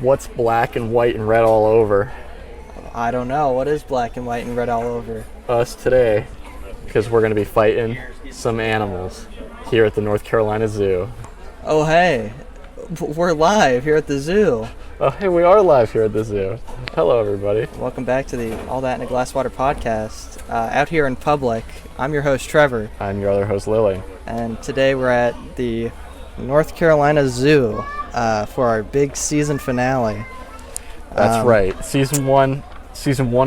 What's black and white and red all over? I don't know. What is black and white and red all over? Us today, because we're going to be fighting some animals here at the North Carolina Zoo. Oh, hey. We're live here at the zoo. Oh, hey, we are live here at the zoo. Hello, everybody. Welcome back to the All That in a Glass Water podcast. Out here in public, I'm your host, Trevor. I'm your other host, Lily. And today we're at the North Carolina Zoo for our big season finale. That's right. Season one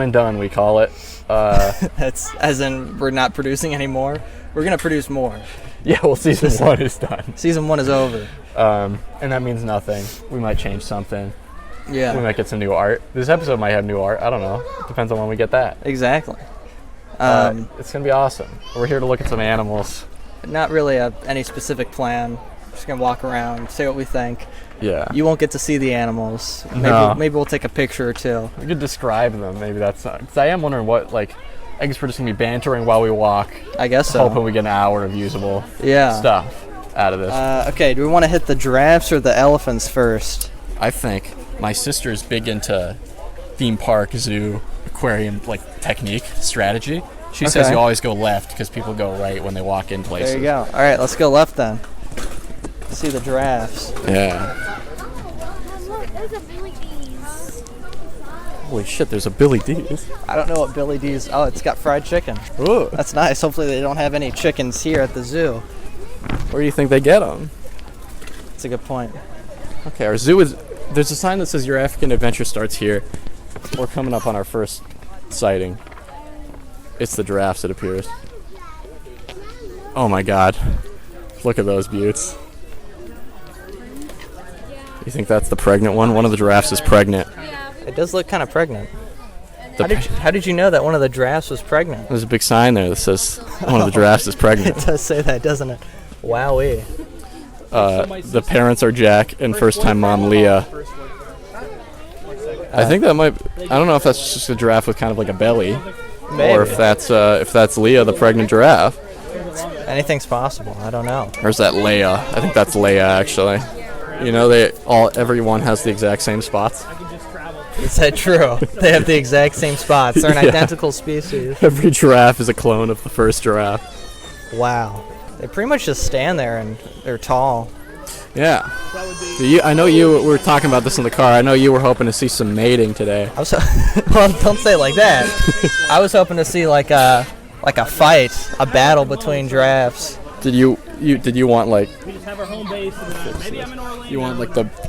and done, we call it. That's as in we're not producing anymore. We're going to produce more. Yeah, well, season one is done. Season one is over. And that means nothing. We might change something. Yeah. We might get some new art. This episode might have new art. I don't know. Depends on when we get that. Exactly. It's going to be awesome. We're here to look at some animals. Not really any specific plan. Just going to walk around, say what we think. Yeah. You won't get to see the animals. Maybe we'll take a picture or two. We could describe them. Maybe that's not. Because I am wondering what, I guess we're just going to be bantering while we walk. I guess so. Hoping we get an hour of usable stuff out of this. Okay, do we want to hit the giraffes or the elephants first? I think my sister is big into theme park, zoo, aquarium, technique, strategy. She says you always go left because people go right when they walk in places. There you go. All right, let's go left then. See the giraffes. Yeah. Look, there's a Billy D's. Holy shit, there's a Billy D's. I don't know what Billy D's... Oh, it's got fried chicken. Ooh. That's nice. Hopefully they don't have any chickens here at the zoo. Where do you think they get them? That's a good point. Okay, our zoo is... There's a sign that says your African adventure starts here. We're coming up on our first sighting. It's the giraffes, it appears. Oh my god. Look at those beauts. You think that's the pregnant one? One of the giraffes is pregnant. It does look kind of pregnant. How did you know that one of the giraffes was pregnant? There's a big sign there that says one of the giraffes is pregnant. It does say that, doesn't it? Wowee. The parents are Jack and first-time mom Leah. I think that might... I don't know if that's just a giraffe with kind of like a belly. Maybe. Or if that's Leah, the pregnant giraffe. Anything's possible. I don't know. Or is that Leia? I think that's Leia, actually. You know, everyone has the exact same spots. Is that true? They have the exact same spots. They're an identical species. Every giraffe is a clone of the first giraffe. Wow. They pretty much just stand there and they're tall. Yeah. I know you were talking about this in the car. I know you were hoping to see some mating today. Well, don't say it like that. I was hoping to see like a fight, a battle between giraffes. Did you want We just have our home base. And maybe I'm in Orlando. You want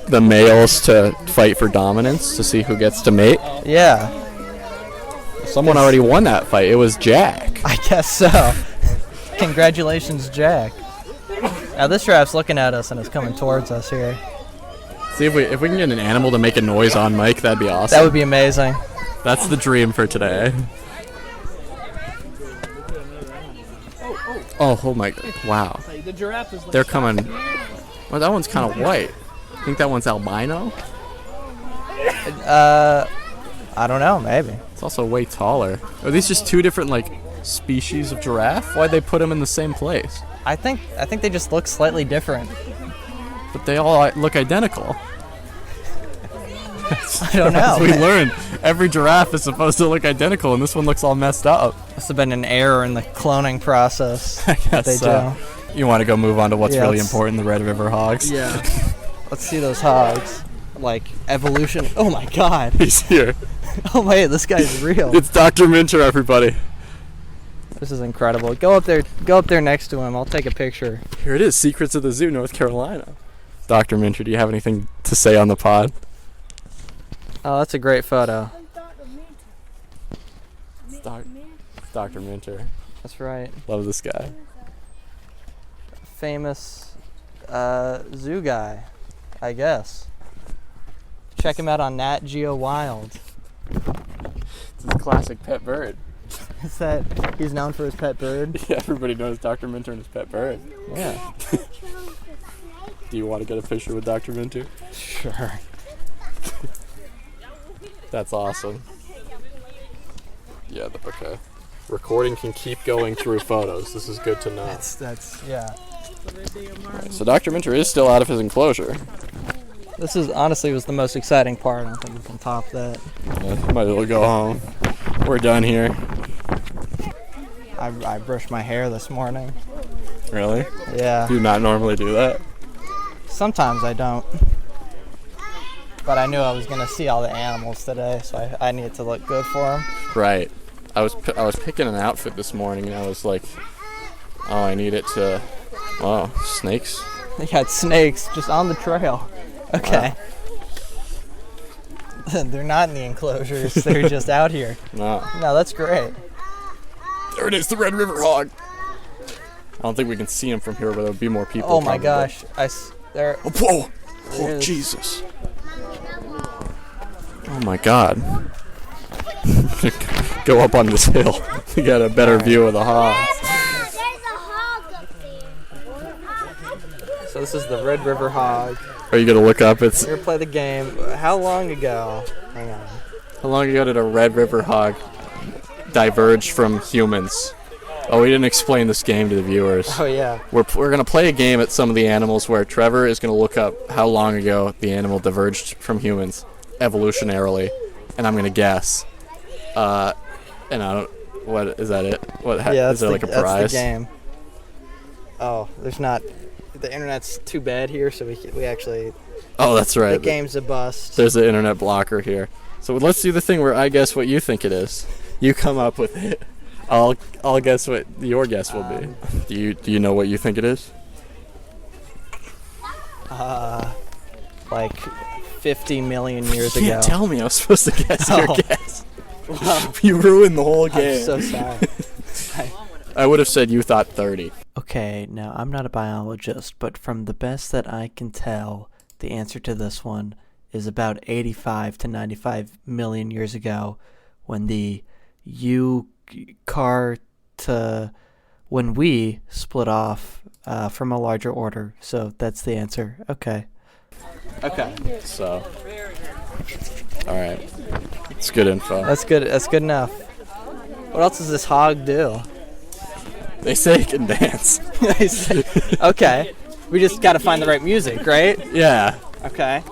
the males to fight for dominance to see who gets to mate? Yeah. Someone already won that fight. It was Jack. I guess so. Congratulations, Jack. Now this giraffe's looking at us and it's coming towards us here. See if we can get an animal to make a noise on mic, that'd be awesome. That would be amazing. That's the dream for today. Oh my god. Wow. The giraffe is They're coming. Well, that one's kind of white. I think that one's albino. I don't know, maybe. It's also way taller. Are these just two different species of giraffe? Why'd they put them in the same place? I think they just look slightly different. But they all look identical. I don't know. As we learned, every giraffe is supposed to look identical, and this one looks all messed up. Must have been an error in the cloning process. I guess they so. You want to go move on to what's really let's- important, the Red River hogs? Yeah. Let's see those hogs. Evolution. Oh my god. He's here. Oh wait, this guy's real. It's Dr. Minter, everybody. This is incredible. Go up there next to him. I'll take a picture. Here it is, Secrets of the Zoo, North Carolina. Dr. Minter, do you have anything to say on the pod? Oh, that's a great photo. It's Dr. Minter. That's right. Love this guy. Famous zoo guy, I guess. Check him out on Nat Geo Wild. It's his classic pet bird. Is that he's known for his pet bird? Yeah, everybody knows Dr. Minter and his pet bird. Yeah. Do you want to get a picture with Dr. Minter? Sure. That's awesome. Yeah, okay. Recording can keep going through photos. This is good to know. That's yeah. Right, so Dr. Minter is still out of his enclosure. This is honestly was the most exciting part. I don't think we can top that. Might as well go home. We're done here. I brushed my hair this morning. Really? Yeah. Do you not normally do that? Sometimes I don't. But I knew I was going to see all the animals today, so I needed to look good for them. Right. I was picking an outfit this morning, and I was like, oh, I need it to... Oh, snakes? They got snakes just on the trail. Okay. Wow. They're not in the enclosures. They're just out here. No. No, that's great. There it is, the Red River Hog. I don't think we can see him from here, but there'll be more people. Oh my probably. gosh. There. Oh, whoa! There Oh, is. Jesus. Oh my God. Go up on this hill. We got a better view of the hogs. There's a hog up there. So this is the Red River Hog. Are you gonna look up? It's We're gonna play the game. How long ago? Hang on. how long ago did a Red River Hog diverge from humans? Oh, we didn't explain this game to the viewers. Oh yeah. We're going to play a game at some of the animals where Trevor is going to look up how long ago the animal diverged from humans evolutionarily, and I'm going to guess. And I don't. What is that? It? What? Yeah, Is there like a that's prize? the game. Oh, there's not. The internet's too bad here, so we actually. Oh, that's right. The game's a bust. There's an internet blocker here. So let's do the thing where I guess what you think it is. You come up with it. I'll guess what your guess will be. Do you know what you think it is? Like 50 million years You can't ago. tell me I was supposed to guess your Oh. guess. You ruined the whole game. I'm so sorry. I would have said you thought 30. Okay, now I'm not a biologist, but from the best that I can tell, the answer to this one is about 85 to 95 million years ago, when when we split off from a larger order. So that's the answer. Okay. Okay. So, all right, it's good info. That's good. That's good enough. What else does this hog do? They say it can dance. Okay. We just got to find the right music, right? Yeah. Okay.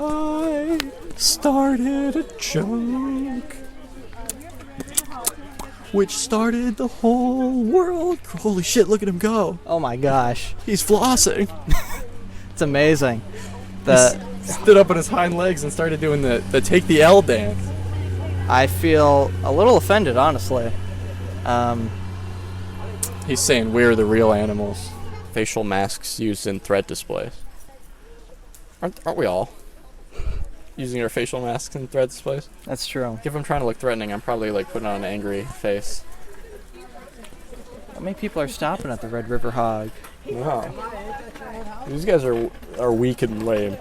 I started a joke, which started the whole world. Holy shit! Look at him go. Oh my gosh. He's flossing. It's amazing. He stood up on his hind legs and started doing the take the L dance. I feel a little offended, honestly. He's saying we're the real animals. Facial masks used in threat displays. Aren't we all using our facial masks in threat displays? That's true. If I'm trying to look threatening, I'm probably like putting on an angry face. How many people are stopping at the Red River Hog? Wow. These guys are weak and lame.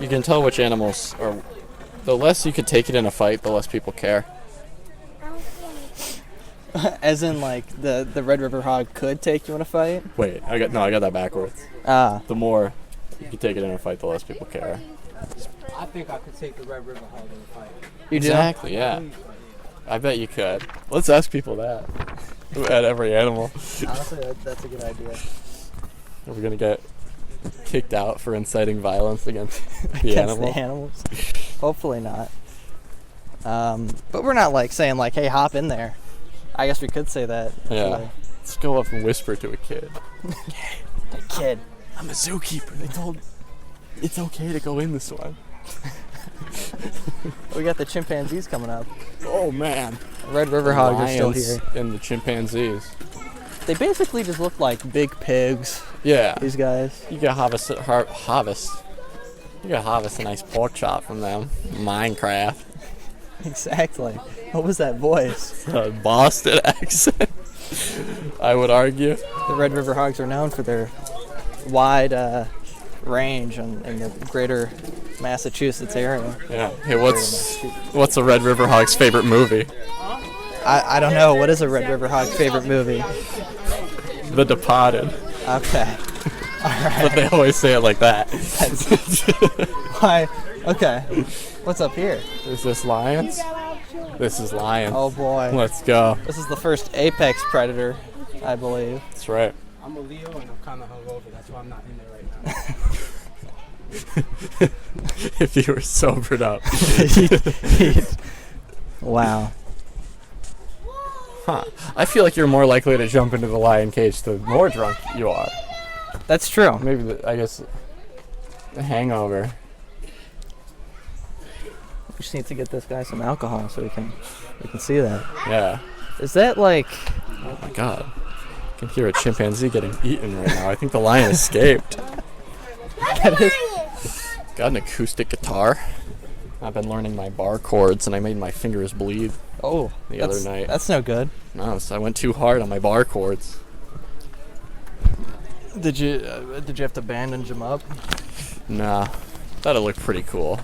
You can tell which animals are. The less you could take it in a fight, the less people care. As in, like, the Red River Hog could take you in a fight? Wait, I got that backwards. Ah. The more you can take it in a fight, the less people care. I think I could take the Red River Hog in a fight. You do? Exactly, yeah. I bet you could. Let's ask people that. At every animal. Honestly, that's a good idea. Are we gonna get kicked out for inciting violence against the Against animal? the animals? Hopefully not. But we're not, like, saying, like, hey, hop in there. I guess we could say that. Yeah. Let's go up and whisper to a kid. Hey, kid. I'm a zookeeper. They told it's okay to go in this one. We got the chimpanzees coming up. Oh man. Red River Hogs are still Lions here. and the chimpanzees. They basically just look like big pigs, Yeah. these guys. You gotta harvest. You gotta harvest a nice pork chop from them. Minecraft. Exactly. What was that voice? Boston accent. I would argue. The Red River Hogs are known for their wide range in the greater Massachusetts area. Yeah. Hey, what's a Red River Hog's favorite movie? I don't know. What is a Red River Hog favorite movie? The Departed. Okay. All right. But they always say it like that. Why? Okay. What's up here? Is this lions? This is lions. Oh boy. Let's go. This is the first apex predator, I believe. That's right. I'm a Leo and I'm kind of hungover. That's why I'm not in there right now. if you were sobered up. Wow. Huh. I feel like you're more likely to jump into the lion cage the more drunk you are. That's true. Maybe, I guess, the hangover. We just need to get this guy some alcohol so we can see that. Yeah. Is that like... Oh my god. I can hear a chimpanzee getting eaten right now. I think the lion escaped. That is, Got an acoustic guitar. I've been learning my bar chords and I made my fingers bleed oh, the other night. That's no good. No, so I went too hard on my bar chords. Did you have to bandage him up? Nah. Thought it looked pretty cool.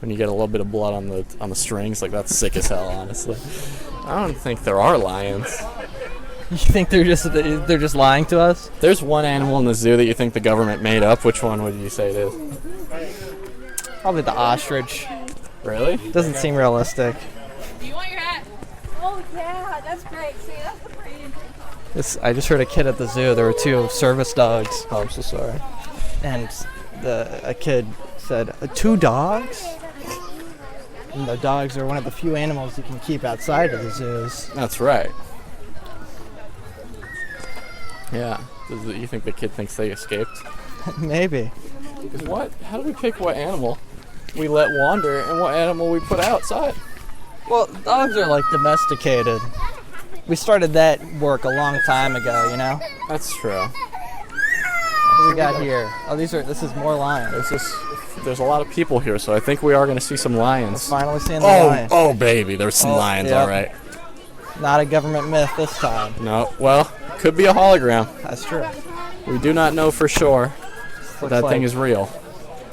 When you get a little bit of blood on the strings, like that's sick as hell, honestly. I don't think there are lions. You think they're just lying to us? There's one animal in the zoo that you think the government made up. Which one would you say it is? Probably the ostrich. Really? Doesn't seem realistic. Do you want your hat? Oh yeah, that's great. See, that's the pretty. I just heard a kid at the zoo. There were 2 service dogs, Oh, I'm so sorry. and a kid said, 2 dogs? And the dogs are one of the few animals you can keep outside of the zoos. That's right. Yeah. You think the kid thinks they escaped? Maybe. Because what? How do we pick what animal we let wander and what animal we put outside? Well, dogs are like domesticated. We started that work a long time ago, you know? That's true. What do we got here? Oh, this is more lions. There's a lot of people here, so I think we are going to see some lions. Finally seeing the lion. Oh, baby, there's some Oh, lions, yep. all right. Not a government myth this time. No, well, could be a hologram. That's true. We do not know for sure Looks that thing like- is real.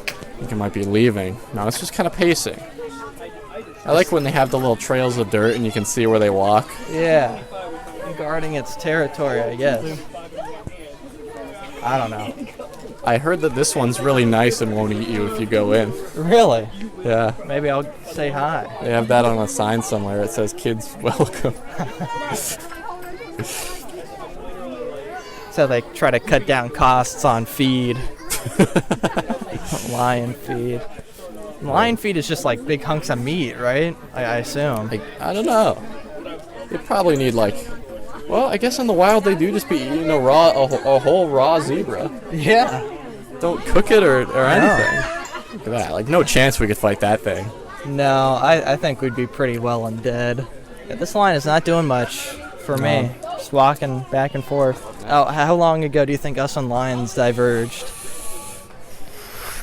I think it might be leaving. No, it's just kind of pacing. I like when they have the little trails of dirt and you can see where they walk. Yeah. Guarding its territory, I guess. I don't know. I heard that this one's really nice and won't eat you if you go in. Really? Yeah, Maybe I'll say hi. they have that on a sign somewhere. It says kids welcome. So they try to cut down costs on feed. Lion feed. Lion feed is just like big hunks of meat, right? I assume. I don't know. They probably need well, I guess in the wild they do just be eating a whole raw zebra. Yeah. Don't cook it or anything. Look at that. Like, no chance we could fight that thing. No, I think we'd be pretty well undead. Yeah, this line is not doing much for me. Just walking back and forth. Oh, how long ago do you think us and lions diverged?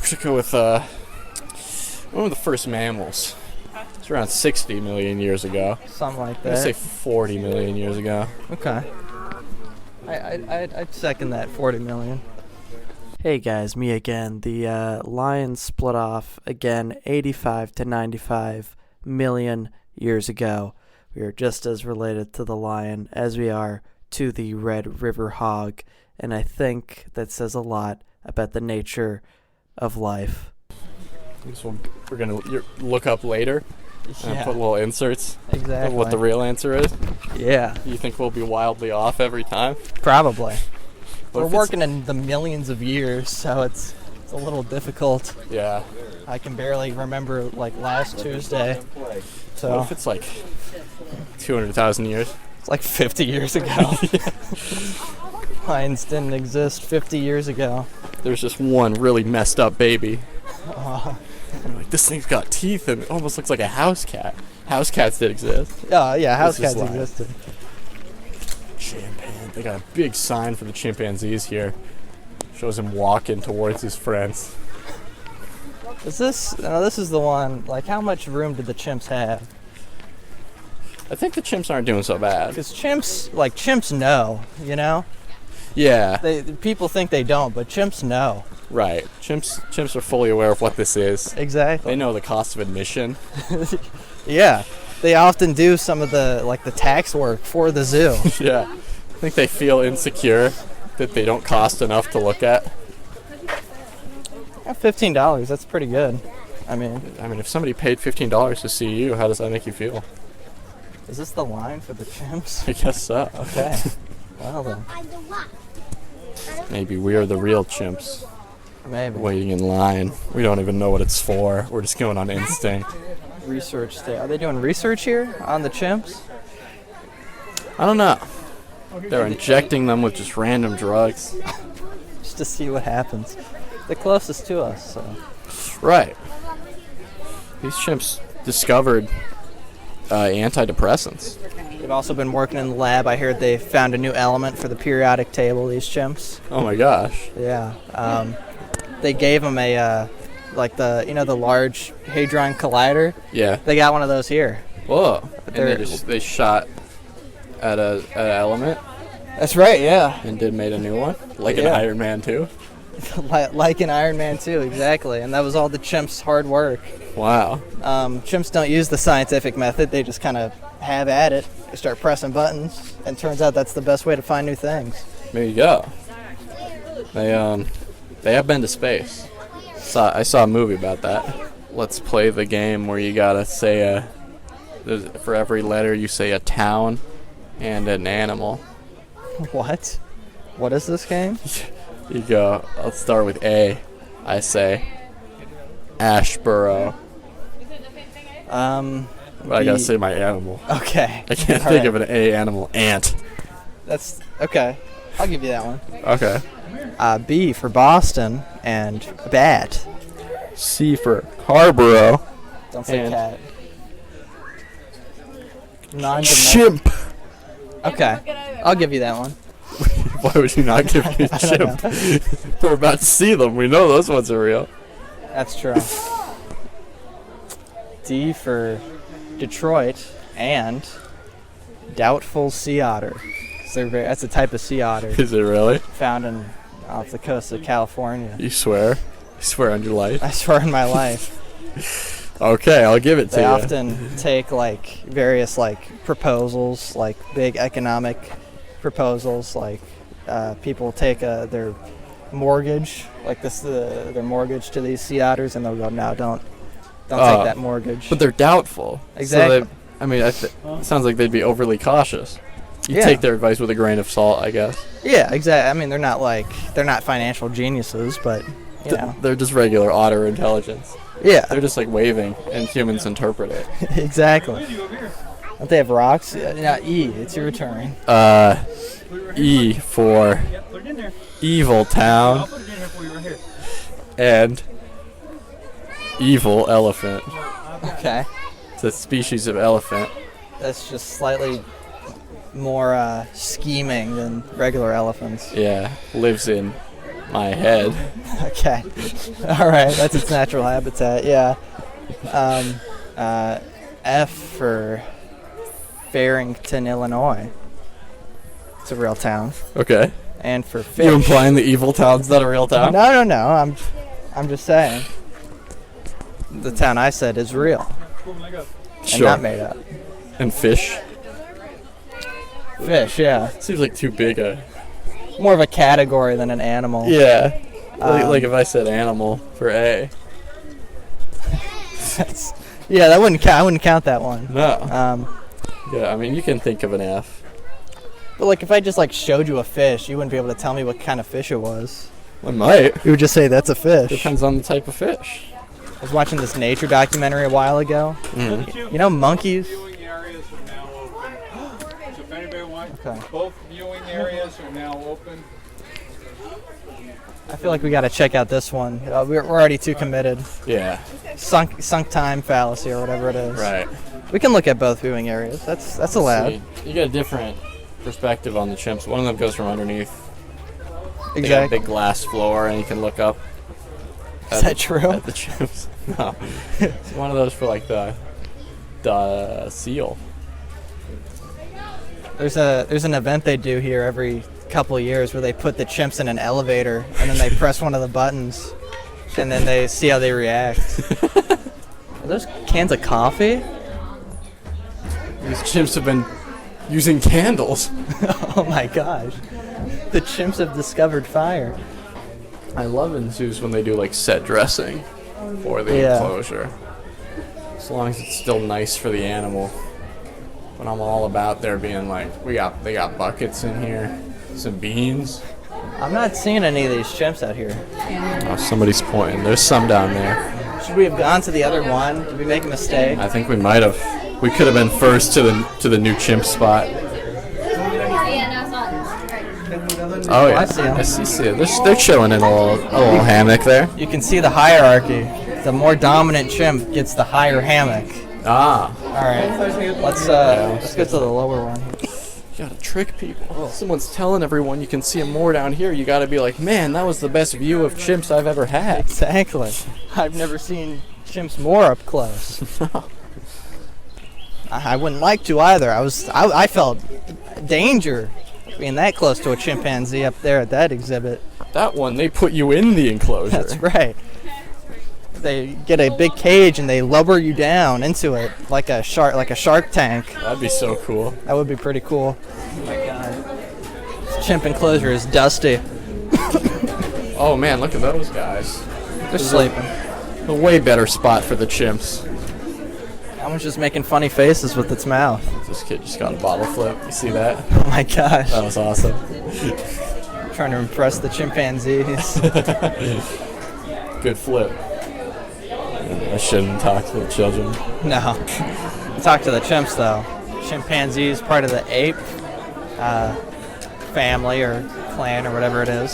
We should go with one of the first mammals. It's around 60 million years ago. Something like I'm gonna say that. 40 million years ago. Okay. I'd second that 40 million. Hey guys, me again. The lions split off again 85 to 95 million years ago. We are just as related to the lion as we are to the red river hog, and I think that says a lot about the nature of life. So we're gonna look up later and put little inserts exactly. of what the real answer is. Yeah, You think we'll be wildly off every time? probably. What We're if it's- working in the millions of years, so it's a little difficult. Yeah. I can barely remember like last Tuesday. What So if it's like 200,000 years? it's like 50 years ago. Lions didn't exist 50 years ago. There's just one really messed up baby. And like, this thing's got teeth and it almost looks like a house cat. House cats did exist. Yeah, house This is cats live. existed. Chimpanzee. They got a big sign for the chimpanzees here. Shows him walking towards his friends. Is this? No, this is the one. Like, how much room did the chimps have? I think the chimps aren't doing so bad. Because chimps know, you know. Yeah, People think they don't, but chimps know. right. Chimps are fully aware of what this is. Exactly. They know the cost of admission. Yeah, they often do some of the tax work for the zoo. Yeah. I think they feel insecure that they don't cost enough to look at. Yeah, $15. That's pretty good. I mean, if somebody paid $15 to see you, how does that make you feel? is this the line for the chimps? I guess so. Okay. Well then. Maybe we are the real chimps. Maybe. waiting in line. We don't even know what it's for. We're just going on instinct. Research day. Are they doing research here on the chimps? I don't know. They're injecting them with just random drugs. Just to see what happens. The closest to us, so. Right. These chimps discovered antidepressants. They've also been working in the lab. I heard they found a new element for the periodic table, these chimps. Oh my gosh. Yeah. They gave them a, the large Hadron Collider. Yeah. They got one of those here. Whoa. But And they shot at an element That's right, yeah. and made a new one? Like an Yeah. Iron Man 2? Like in Iron Man 2, exactly. And that was all the chimps' hard work. Wow. Chimps don't use the scientific method. They just kind of have at it. They start pressing buttons, and turns out that's the best way to find new things. There you go. They have been to space. I saw a movie about that. Let's play the game where you gotta say for every letter you say a town and an animal. What? What is this game? You go. I'll start with A. I say Ashboro. But I gotta say my animal. Okay. I can't All think right. of an A animal. Ant. That's okay. I'll give you that one. Okay. B for Boston and bat. C for Harborough. Don't say And- cat. Non-dimensional. Chimp. Okay. I'll give you that one. Why would you not give me a chimp? We're about to see them. We know those ones are real. That's true. D for Detroit and doubtful sea otter. So that's a type of sea otter Is it really? found off the coast of California. You swear? You swear on your life? I swear in my life. Okay, I'll give it to They you. often take like various like proposals, like big economic proposals, like people take their mortgage, like their mortgage to these sea otters, and they'll go, no, don't take that mortgage. But they're doubtful. Exactly. So it sounds like they'd be overly cautious. You Yeah. take their advice with a grain of salt, I guess. Yeah, exactly. I mean, they're not financial geniuses, but you know, They're just regular otter intelligence. yeah, They're just like waving, and humans interpret it. exactly. Don't they have rocks? Yeah, E, it's your turn. E for Put it in there. evil town Put it in here for you right here. and evil elephant. Okay, It's a species of elephant. that's just slightly more scheming than regular elephants. Yeah, lives in my head. Okay, all right, that's its natural habitat. Yeah. F for Farrington, Illinois. It's a real town. Okay. And for fish. You implying the evil town's not a real town? No. I'm just saying. The town I said is real and Sure. not made up. And fish? Fish, yeah. Seems like too big a... More of a category than an animal. Yeah. Like if I said animal for A. Yeah, that wouldn't count. I wouldn't count that one. No. Yeah, I mean, you can think of an F. But like, if I just like showed you a fish, you wouldn't be able to tell me what kind of fish it was. I might. You would just say that's a fish. Depends on the type of fish. I was watching this nature documentary a while ago. Mm-hmm. You know monkeys? Viewing areas are now open. So if anybody wants, Okay. both viewing areas are now open. I feel like we got to check out this one. We're already too committed. Yeah. Sunk time fallacy or whatever it is. Right. We can look at both viewing areas. That's allowed. See, you get a different perspective on the chimps. One of them goes from underneath. They got a Exactly. big glass floor, and you can look up. Is that true? At the chimps. No. It's one of those for like the seal. There's an event they do here every couple of years where they put the chimps in an elevator and then they press one of the buttons and then they see how they react. Are those cans of coffee? These chimps have been using candles. Oh my gosh. The chimps have discovered fire. I love in zoos when they do like set dressing for the Yeah. enclosure. As long as it's still nice for the animal. But I'm all about there being like they got buckets in here, some beans, I'm not seeing any of these chimps out here. Oh, somebody's pointing. There's some down there. Should we have gone to the other one? Did we make a mistake? I think we might have. We could have been first to the new chimp spot. Oh yeah, I see 'em. I see it. They're chilling in a little hammock there. You can see the hierarchy. The more dominant chimp gets the higher hammock. Ah, All right, let's get to the lower one. you gotta trick people. Someone's telling everyone you can see more down here. You gotta be like, man, that was the best view of chimps I've ever had. Exactly. I've never seen chimps more up close. I wouldn't like to either. I felt danger being that close to a chimpanzee up there at that exhibit. That one, they put you in the enclosure. That's right. They get a big cage and they lower you down into it like a shark tank. That'd be so cool. That would be pretty cool. Oh my god. This chimp enclosure is dusty. Oh man, look at those guys. They're sleeping. A way better spot for the chimps. That one's just making funny faces with its mouth. This kid just got a bottle flip. You see that? Oh my gosh. That was awesome. Trying to impress the chimpanzees. Good flip. I shouldn't talk to the children. No. Talk to the chimps though. Chimpanzees part of the ape family or clan or whatever it is.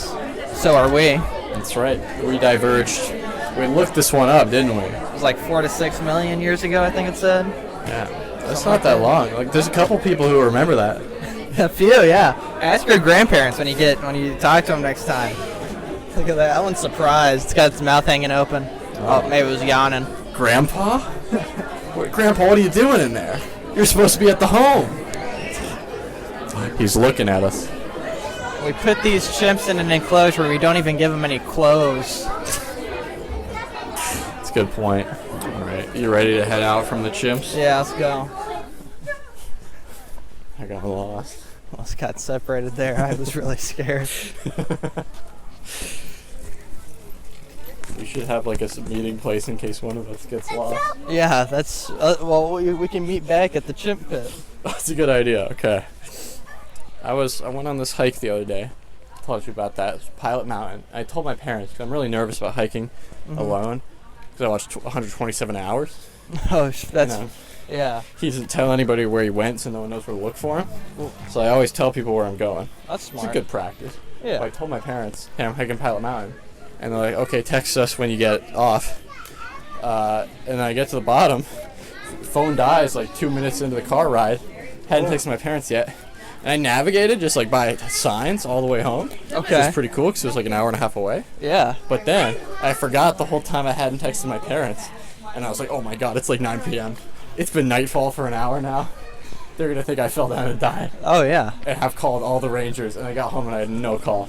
So are we. That's right. We diverged. We looked this one up, didn't we? It was like 4 to 6 million years ago, I think it said. Yeah. That's not that long. Like, there's a couple people who remember that. A few, yeah. Ask your grandparents when you talk to them next time. Look at that. That one's surprised. It's got its mouth hanging open. Oh, maybe it was yawning. Grandpa? Wait, Grandpa, what are you doing in there? You're supposed to be at the home. He's looking at us. We put these chimps in an enclosure where we don't even give them any clothes. That's a good point. All right, you ready to head out from the chimps? Yeah, let's go. I got lost. Almost got separated there. I was really scared. We should have like a meeting place in case one of us gets lost. Yeah, that's... well, we can meet back at the chimp pit. That's a good idea. Okay. I went on this hike the other day. I told you about that. It's Pilot Mountain. I told my parents because I'm really nervous about hiking alone because I watched 127 hours. Oh, that's... You know, Yeah, he doesn't tell anybody where he went, so no one knows where to look for him. So I always tell people where I'm going. that's It's smart. a good practice. Yeah. So I told my parents, hey, I'm hiking Pilot Mountain. And they're like, okay, text us when you get off. And I get to the bottom. Phone dies like 2 minutes into the car ride. Hadn't texted my parents yet. And I navigated just like by signs all the way home. Okay. Which was pretty cool because it was like an hour and a half away. Yeah. But then I forgot the whole time I hadn't texted my parents. And I was like, oh my god, it's like 9 p.m. It's been nightfall for an hour now. They're going to think I fell down and died. Oh, yeah. And I've called all the rangers, and I got home and I had no call.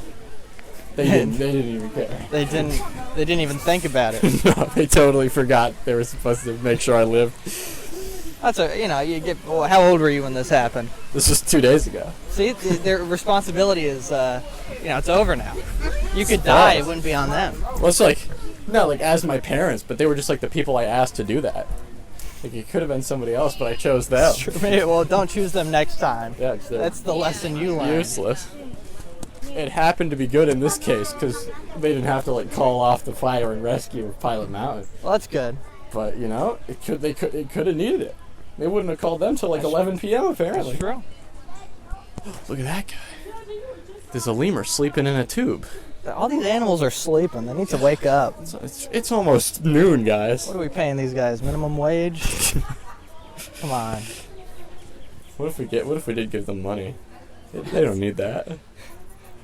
They didn't even care. They didn't even think about it. No, they totally forgot they were supposed to make sure I lived. That's you get... Well, how old were you when this happened? This was 2 days ago. See, their responsibility is, it's over now. You could die, it wouldn't be on them. Well, it's like, not like as my parents, but they were just like the people I asked to do that. Like, it could have been somebody else, but I chose them. Well, don't choose them next time. Yeah, 'cause they're That's the lesson you learned. useless. It happened to be good in this case because they didn't have to like call off the fire and rescue of Pilot Mountain. Well, that's good. But it could have needed it. They wouldn't have called them till like 11 p.m. apparently. That's true. Look at that guy. There's a lemur sleeping in a tube. All these animals are sleeping. They need to wake up. It's almost noon, guys. What are we paying these guys? Minimum wage? Come on. What if we did give them money? They don't need that.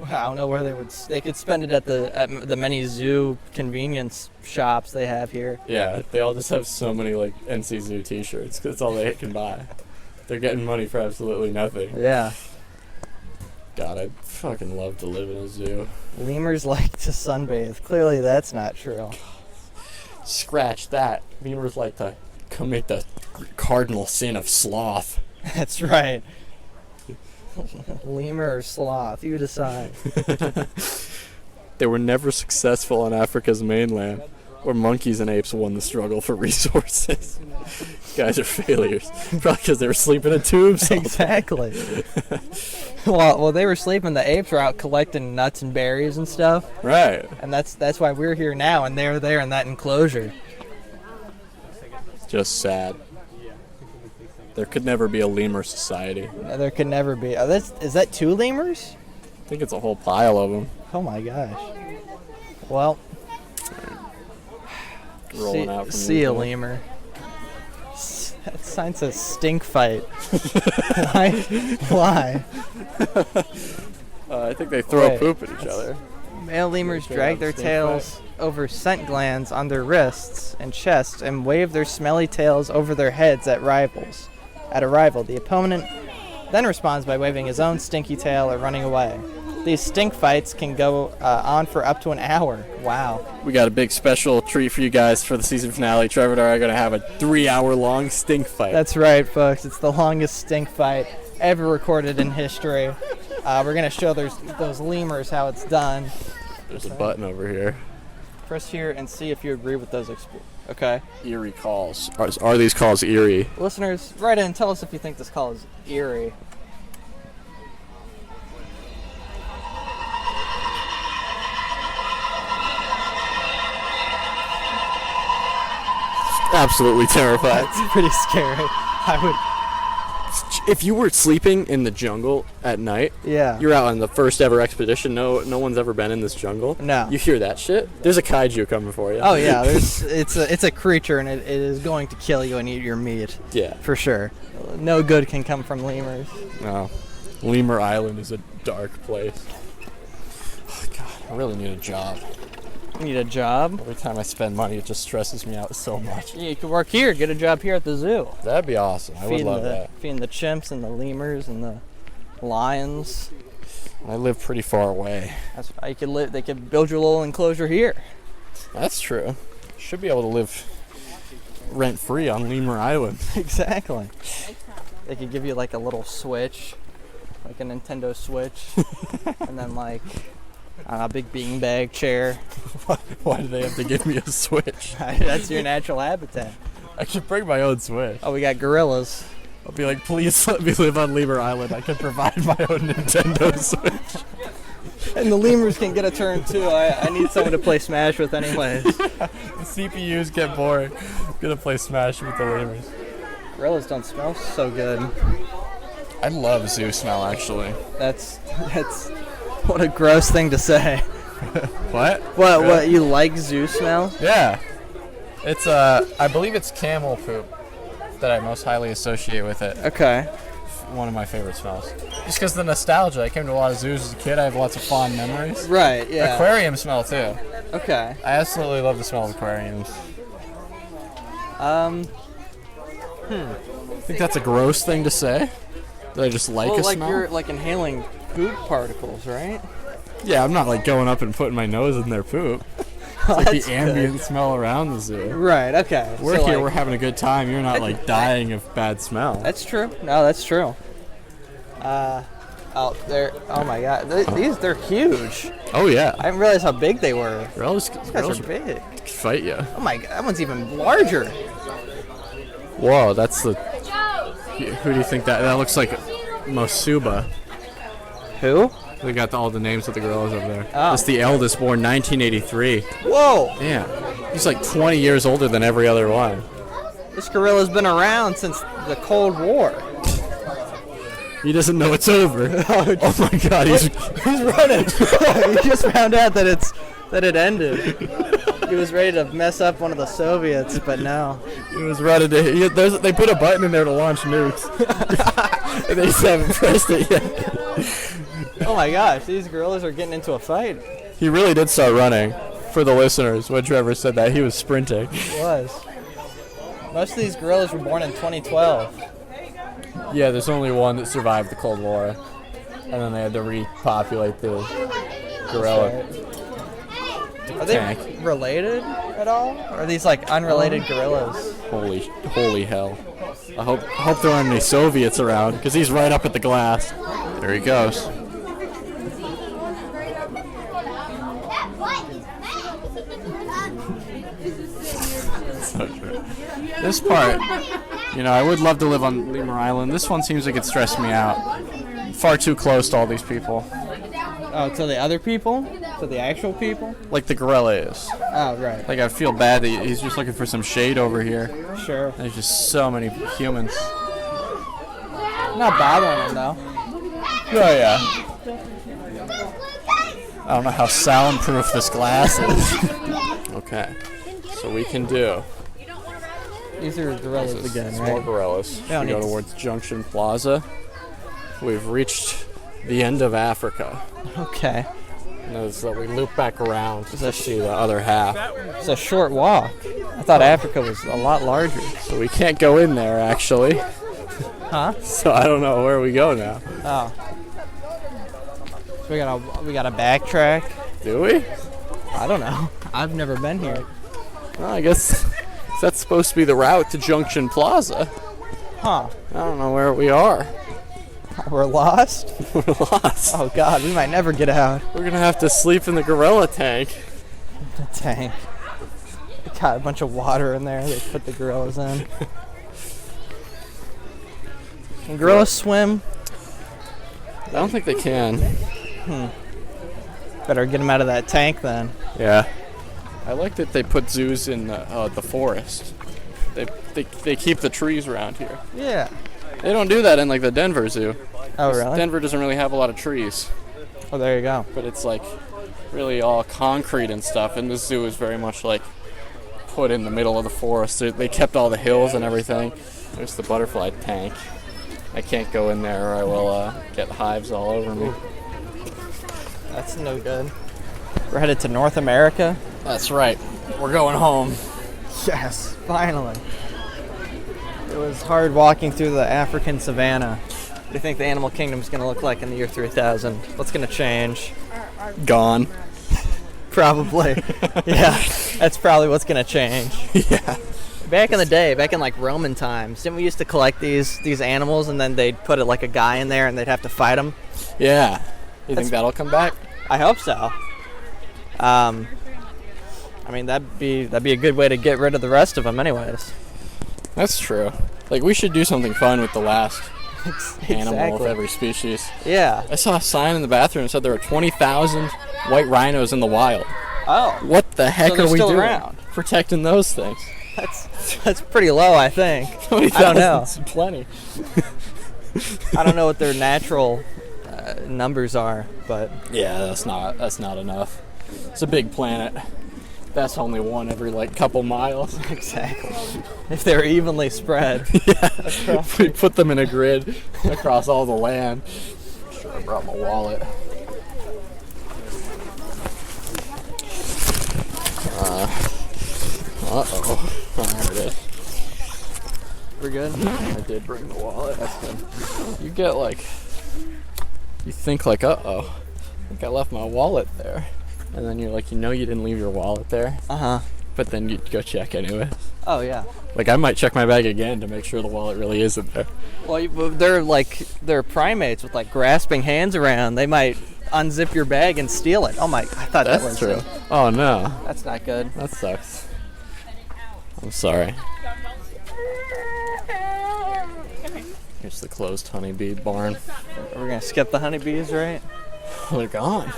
I don't know where they could spend it at the many zoo convenience shops they have here. Yeah, they all just have so many like NC Zoo T-shirts. 'Cause that's all they can buy. They're getting money for absolutely nothing. Yeah. God, I'd fucking love to live in a zoo. Lemurs like to sunbathe. Clearly that's not true. Scratch that. Lemurs like to commit the cardinal sin of sloth. That's right. Lemur or sloth, you decide. They were never successful on Africa's mainland. Or monkeys and apes won the struggle for resources. These guys are failures. Probably because they were sleeping in tubes. Exactly. Well, they were sleeping. The apes were out collecting nuts and berries and stuff. Right. And that's why we're here now, and they're there in that enclosure. Just sad. There could never be a lemur society. No, there could never be. Is that 2 lemurs? I think it's a whole pile of them. Oh my gosh. Well, Rolling out from see a the lemur. That sign says stink fight. Why? I think they throw Wait, poop at each other. Male lemurs drag their stink tails over scent glands on their wrists and chest and wave their smelly tails over their heads at rivals. At a rival, the opponent then responds by waving his own stinky tail or running away. These stink fights can go on for up to an hour. Wow. We got a big special treat for you guys for the season finale. Trevor and I are going to have a 3-hour-long stink fight. That's right, folks. It's the longest stink fight ever recorded in history. We're going to show those lemurs how it's done. There's a button over here. Press here and see if you agree with those. Okay. Eerie calls. Are these calls eerie? Listeners, write in and tell us if you think this call is eerie. Absolutely terrified. It's pretty scary. If you were sleeping in the jungle at night, Yeah. you're out on the first ever expedition. No one's ever been in this jungle. No. You hear that shit? There's a kaiju coming for you. Oh yeah, it's a creature and it is going to kill you and eat your meat. Yeah. For sure. No good can come from lemurs. No. Lemur Island is a dark place. Oh, God, I really need a job. You need a job? Every time I spend money, it just stresses me out so much. Yeah, you could work here, get a job here at the zoo. That'd be awesome. I would love that. Feeding the chimps and the lemurs and the lions. I live pretty far away. That's you could live. They could build your little enclosure here. That's true. Should be able to live rent-free on Lemur Island. Exactly. They could give you like a little Switch, like a Nintendo Switch, and then like a big beanbag chair. Why do they have to give me a Switch? That's your natural habitat. I should bring my own Switch. Oh, we got gorillas. I'll be like, please let me live on Lemur Island. I can provide my own Nintendo Switch. And the lemurs can get a turn too. I need someone to play Smash with anyways. The CPUs get bored. I'm gonna play Smash with the lemurs. Gorillas don't smell so good. I love zoo smell, actually. That's what a gross thing to say. What? What you like zoo smell? Yeah. It's I believe it's camel poop that I most highly associate with it. Okay. One of my favorite smells. Just because the nostalgia. I came to a lot of zoos as a kid. I have lots of fond memories. Right, yeah. Aquarium smell too. Okay. I absolutely love the smell of aquariums. Think that's a gross thing to say? That I just like a like smell? you're like inhaling poop particles, right? Yeah, I'm not like going up and putting my nose in their poop. It's like That's the ambient smell around the zoo. Right, okay. We're So, here, like, we're having a good time. You're not like dying of bad smell. That's true. No, that's true. Oh my god. They're huge. Oh yeah. I didn't realize how big they were. These These guys are big. fight you. Oh my god, that one's even larger. Whoa, that's the. Who do you think that looks like? Mosuba. Who? They got all the names of the gorillas over there. Oh. That's the eldest, born 1983. Whoa! Yeah, he's like 20 years older than every other one. This gorilla's been around since the Cold War. He doesn't know it's over. Oh my God, he's running. He just found out that it ended. He was ready to mess up one of the Soviets, but no. He was running to. They put a button in there to launch nukes. And they just haven't pressed it yet. Oh my gosh, these gorillas are getting into a fight. He really did start running. For the listeners, when Trevor said that, he was sprinting. He was. Most of these gorillas were born in 2012. Yeah, there's only one that survived the Cold War. And then they had to repopulate the gorilla. Are they related at all? Or are these like unrelated gorillas? Holy hell. I hope there aren't any Soviets around, because he's right up at the glass. There he goes. This part, you know, I would love to live on Lemur Island. This one seems like it stressed me out. Far too close to all these people. Oh, to the other people? To the actual people? Like the gorilla is. Oh, right. Like I feel bad that he's just looking for some shade over here. Sure. There's just so many humans. Not bothering him, though. Oh yeah. I don't know how soundproof this glass is. Okay. So we can do. These are gorillas again, More right? gorillas. We go towards Junction Plaza. We've reached the end of Africa. Okay. And so we loop back around to see the other half. It's a short walk. I thought Africa was a lot larger. So we can't go in there, actually. Huh? So I don't know where we go now. Oh. So we gotta backtrack. Do we? I don't know. I've never been here. Well, I guess that's supposed to be the route to Junction Plaza. Huh. I don't know where we are. We're lost? We're lost. Oh God, we might never get out. We're gonna have to sleep in the gorilla tank. The tank. Got a bunch of water in there. They put the gorillas in. Can gorillas swim? I don't think they can. Better get them out of that tank then. Yeah. I like that they put zoos in the forest. They keep the trees around here. Yeah. They don't do that in like the Denver Zoo. Oh really? Denver doesn't really have a lot of trees, Oh, there you go. but it's like really all concrete and stuff. And the zoo is very much like put in the middle of the forest. They kept all the hills and everything. There's the butterfly tank. I can't go in there or I will get hives all over me. That's no good. We're headed to North America. That's right. We're going home. Yes, finally. It was hard walking through the African savannah. What do you think the animal kingdom is going to look like in the year 3000? What's going to change? Gone. Probably. Yeah, that's probably what's going to change. Yeah. Back in the day, back in like Roman times, didn't we used to collect these animals and then they'd put like a guy in there and they'd have to fight him? Yeah. You think that'll come back? I hope so. I mean, that'd be a good way to get rid of the rest of them anyways. That's true. Like, we should do something fun with the last animal of Exactly. every species. Yeah. I saw a sign in the bathroom that said there are 20,000 white rhinos in the wild. Oh. What the heck So they're are we still doing? around. Protecting those things. That's pretty low, I think. 20,000 I don't know. is plenty. I don't know what their natural numbers are, but Yeah, that's not enough. It's a big planet. That's only one every like couple miles. exactly. If they're evenly spread. Yeah. We put them in a grid across all the land. Sure, I brought my wallet. Uh-oh. Oh, there it is. We're good. I did bring the wallet. That's good. You get like, you think like, uh-oh, I think I left my wallet there. And then you're like, you know you didn't leave your wallet there. Uh-huh. But then you go check anyway. Oh, yeah. Like, I might check my bag again to make sure the wallet really isn't there. Well, they're primates with like grasping hands around. They might unzip your bag and steal it. Oh my, I thought that was That's true. Oh no. That's not good. That sucks. I'm sorry. Here's the closed honeybee barn. We're gonna skip the honeybees, right? They're gone.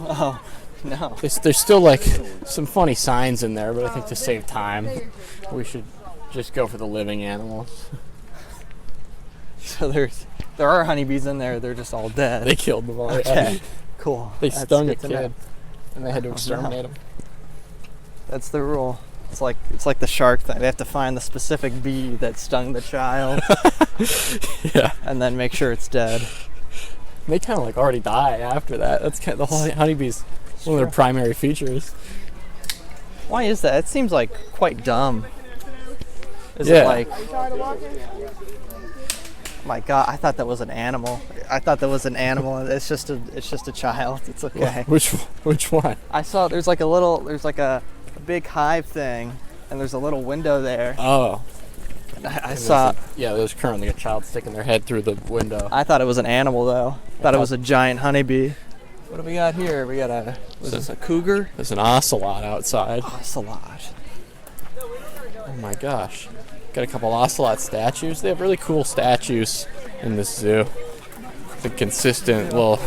Oh, no. There's still like some funny signs in there, but I think to save time, we should just go for the living animals. So there are honeybees in there. They're just all dead. They killed them all. Okay. Cool. They That's stung a good to know. kid, and they had to exterminate him. That's the rule. It's like the shark thing. They have to find the specific bee that stung the child, Yeah. and then make sure it's dead. They kind of like already die after that. That's kind of the whole honeybees. One of their primary features. Why is that? It seems like quite dumb. Is Yeah. it like? My God, I thought that was an animal. It's just a child. It's okay. Which one? I saw there's like a big hive thing, and there's a little window there. Oh. And I And saw. there's currently a child sticking their head through the window. I thought it was an animal though. Thought it was a giant honeybee. What do we got here? We got was this a cougar? There's an ocelot outside. Ocelot. Oh my gosh. Got a couple ocelot statues. They have really cool statues in this zoo. The consistent little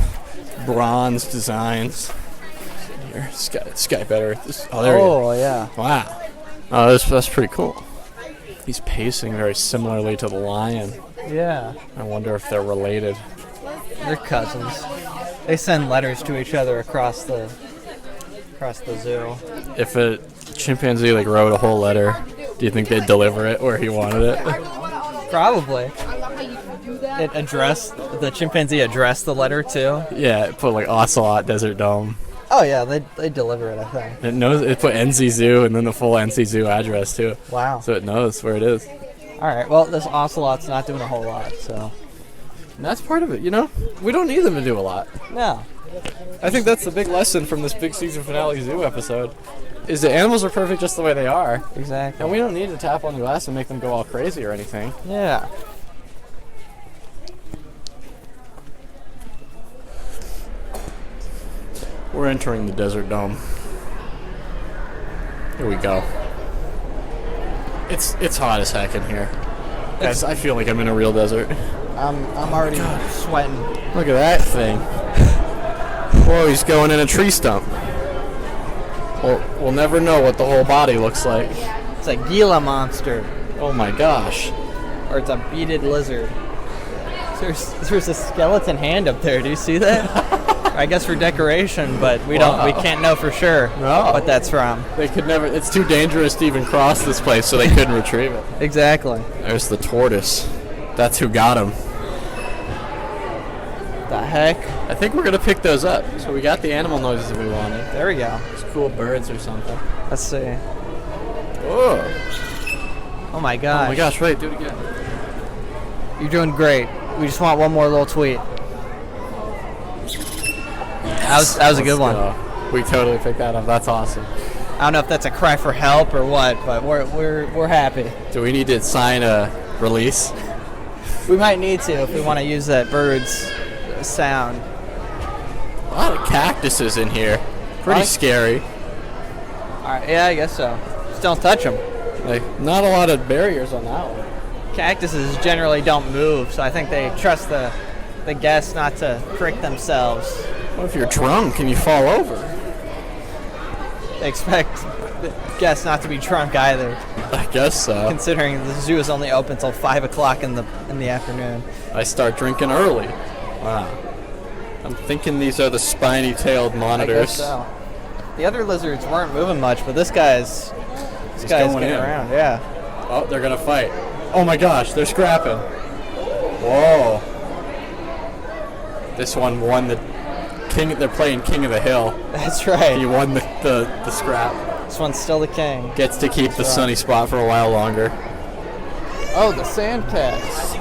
bronze designs. Here, Sky better. There he is. Oh, yeah. Wow. Oh, that's pretty cool. He's pacing very similarly to the lion. Yeah. I wonder if they're related. They're cousins. They send letters to each other across the zoo. If a chimpanzee like wrote a whole letter, do you think they'd deliver it where he wanted it? Probably. The chimpanzee addressed the letter too. Yeah, it put like Ocelot Desert Dome. Oh yeah, they deliver it, I think. It put NC Zoo and then the full NC Zoo address too. Wow. So it knows where it is. All right. Well, this ocelot's not doing a whole lot, so. And that's part of it, you know? We don't need them to do a lot. No. I think that's the big lesson from this big season finale zoo episode, is that animals are perfect just the way they are. Exactly. And we don't need to tap on the glass and make them go all crazy or anything. Yeah. We're entering the Desert Dome. Here we go. It's hot as heck in here. Guys, I feel like I'm in a real desert. I'm already sweating. Look at that thing. Whoa, he's going in a tree stump. We'll never know what the whole body looks like. It's a Gila monster, Oh my gosh. or it's a beaded lizard. There's a skeleton hand up there. Do you see that? I guess for decoration, but we can't know for sure what that's from. They could never. It's too dangerous to even cross this place, so they couldn't retrieve it. Exactly. There's the tortoise. That's who got him. The heck? I think we're gonna pick those up. So we got the animal noises that we wanted. There we go. It's cool birds or something. Let's see. Oh. Oh my gosh. Oh my gosh! Wait, do it again. You're doing great. We just want one more little tweet. That was a good one. We totally picked that up. That's awesome. I don't know if that's a cry for help or what, but we're happy. Do we need to sign a release? We might need to if we want to use that bird's sound. A lot of cactuses in here. Pretty What? scary. All right, yeah, I guess so. Just don't touch them. Like, not a lot of barriers on that one. Cactuses generally don't move, so I think they trust the guests not to prick themselves. What if you're drunk and you fall over? They expect the guests not to be drunk either, I guess so. considering the zoo is only open until 5 o'clock in the afternoon. I start drinking early. Wow. I'm thinking these are the spiny-tailed I monitors. guess so. The other lizards weren't moving much, but this guy's going getting in. around. Yeah. Oh, they're gonna fight. Oh my gosh, they're scrapping. Whoa. This one won the king. They're playing King of the Hill. That's right. He won the scrap. This one's still the king. Gets to keep the sunny spot for a while longer. Oh, the sand cats.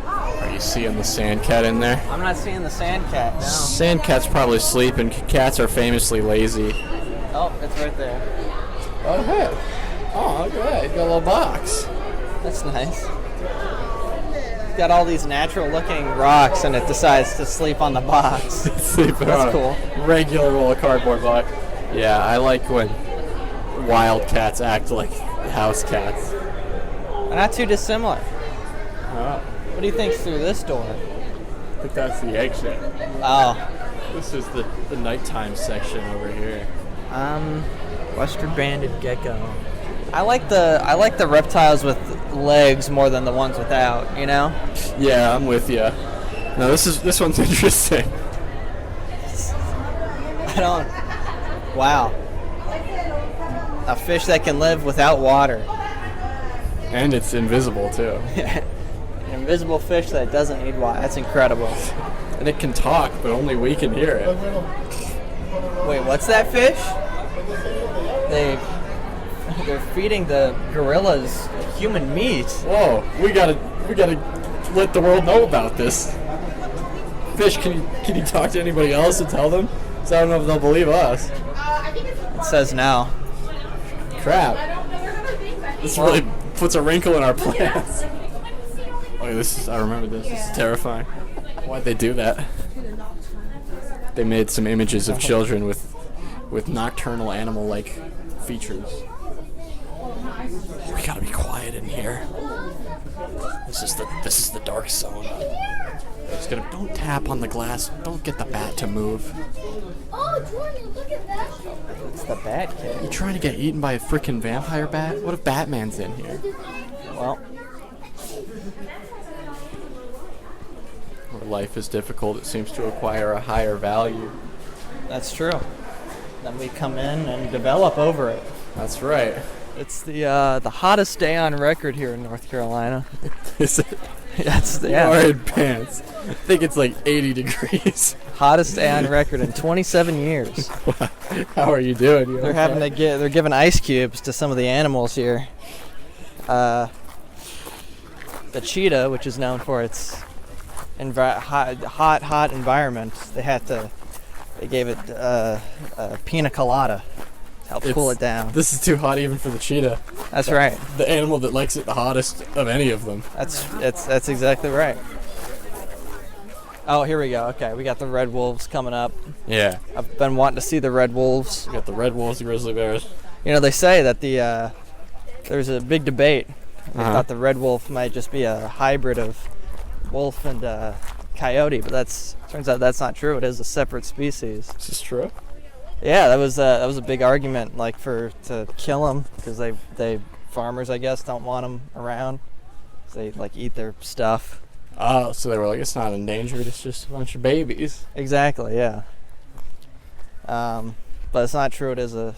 Are you seeing the sand cat in there? I'm not seeing the sand cat now. Sand cat's probably sleeping. Cats are famously lazy. Oh, it's right there. Oh, hey. Oh, look at that. He's got a little box. That's nice. It's got all these natural-looking rocks, and it decides to sleep on the box. Sleeping That's on a cool. regular roll of cardboard box. Yeah, I like when wild cats act like house cats. They're not too dissimilar. Oh, What do you think's through this door? I think that's the egg shed. Oh, This is the nighttime section over here. Western banded gecko. I like the reptiles with legs more than the ones without. You know? Yeah, I'm with you. No, this one's interesting. I don't. Wow. A fish that can live without water. And it's invisible too. An invisible fish that doesn't need water. That's incredible. And it can talk, but only we can hear it. Wait, what's that fish? They're feeding the gorillas human meat. Whoa, we gotta let the world know about this. Fish, can you talk to anybody else and tell them? 'Cause I don't know if they'll believe us. It says no. Crap. This really puts a wrinkle in our plans. Oh, I remember this. This is terrifying. Why'd they do that? They made some images of children with nocturnal animal-like features. We gotta be quiet in here. This is the dark zone. Don't tap on the glass. Don't get the bat to move. Oh, Jordan, look at that. It's the Bat Kid. You trying to get eaten by a freaking vampire bat? What if Batman's in here? Well, Where life is difficult, it seems to acquire a higher value. that's true. Then we come in and develop over it. That's right. It's the hottest day on record here in North Carolina. Is it? That's You are in pants. I think it's like 80 degrees. hottest day on record in 27 years. How are you doing? You They're giving ice cubes to some of the animals here. The cheetah, which is known for its hot environment, they gave it a pina colada to help cool it down. This is too hot even for the cheetah. That's right. The animal that likes it the hottest of any of them. That's exactly right. Oh, here we go. Okay, we got the red wolves coming up. Yeah. I've been wanting to see the red wolves. We got the red wolves, the grizzly bears. You know, they say that there's a big debate. They Uh-huh. thought the red wolf might just be a hybrid of wolf and coyote, but turns out that's not true. It is a separate species. Is this true? Yeah, that was a big argument, like to kill them because they farmers, I guess, don't want them around. They like eat their stuff. Oh, so they were like, it's not endangered. It's just a bunch of babies. Exactly, yeah. But it's not true. It is a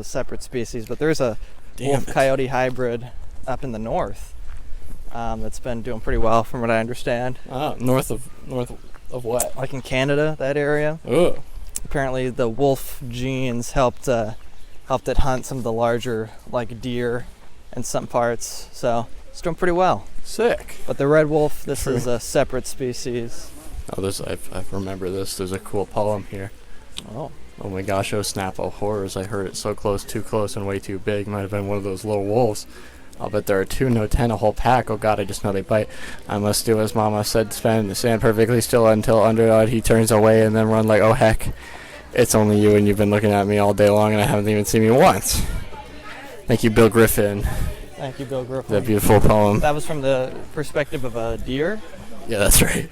separate species. But there's a wolf coyote hybrid up in the north that's been doing pretty well, from what I understand. Oh, north of what? Like in Canada, that area. Oh. Apparently, the wolf genes helped it hunt some of the larger like deer in some parts. So it's doing pretty well. Sick. But the red wolf, this is a separate species. Oh, I remember this. There's a cool poem here. Oh. Oh my gosh, oh snap, oh horrors, I heard it so close, too close, and way too big. Might have been one of those little wolves. I'll bet there are 2, no 10, a whole pack. Oh god, I just know they bite. I must do as mama said, stand perfectly still until underawed he turns away and then run like, oh heck. It's only you and you've been looking at me all day long and I haven't even seen me once. Thank you, Bill Griffin. Thank you, Bill Griffin. That beautiful poem. That was from the perspective of a deer? Yeah, that's right.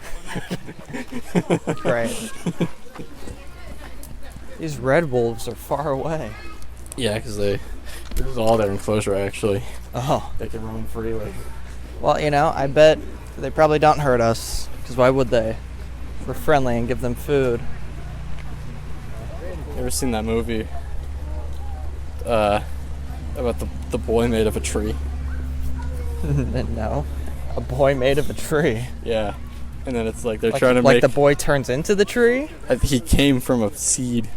Right. These red wolves are far away. Yeah, because this is all their enclosure, actually. Oh. They can roam freely. Well, I bet they probably don't hurt us, because why would they? We're friendly and give them food. You ever seen that movie about the boy made of a tree? No. A boy made of a tree. Yeah. And then it's like they're Like, trying to like make... the boy turns into the tree? He came from a seed.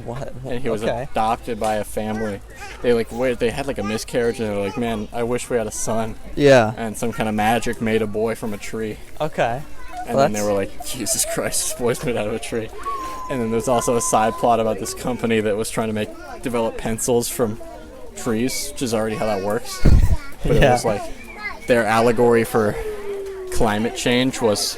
What? And he was adopted by a family. They had like a miscarriage and they were like, man, I wish we had a son. Yeah. And some kind of magic made a boy from a tree. Okay. And then they were like, Jesus Christ, this boy's made out of a tree. And then there's also a side plot about this company that was trying to develop pencils from trees, which is already how that works. But it was like their allegory for climate change was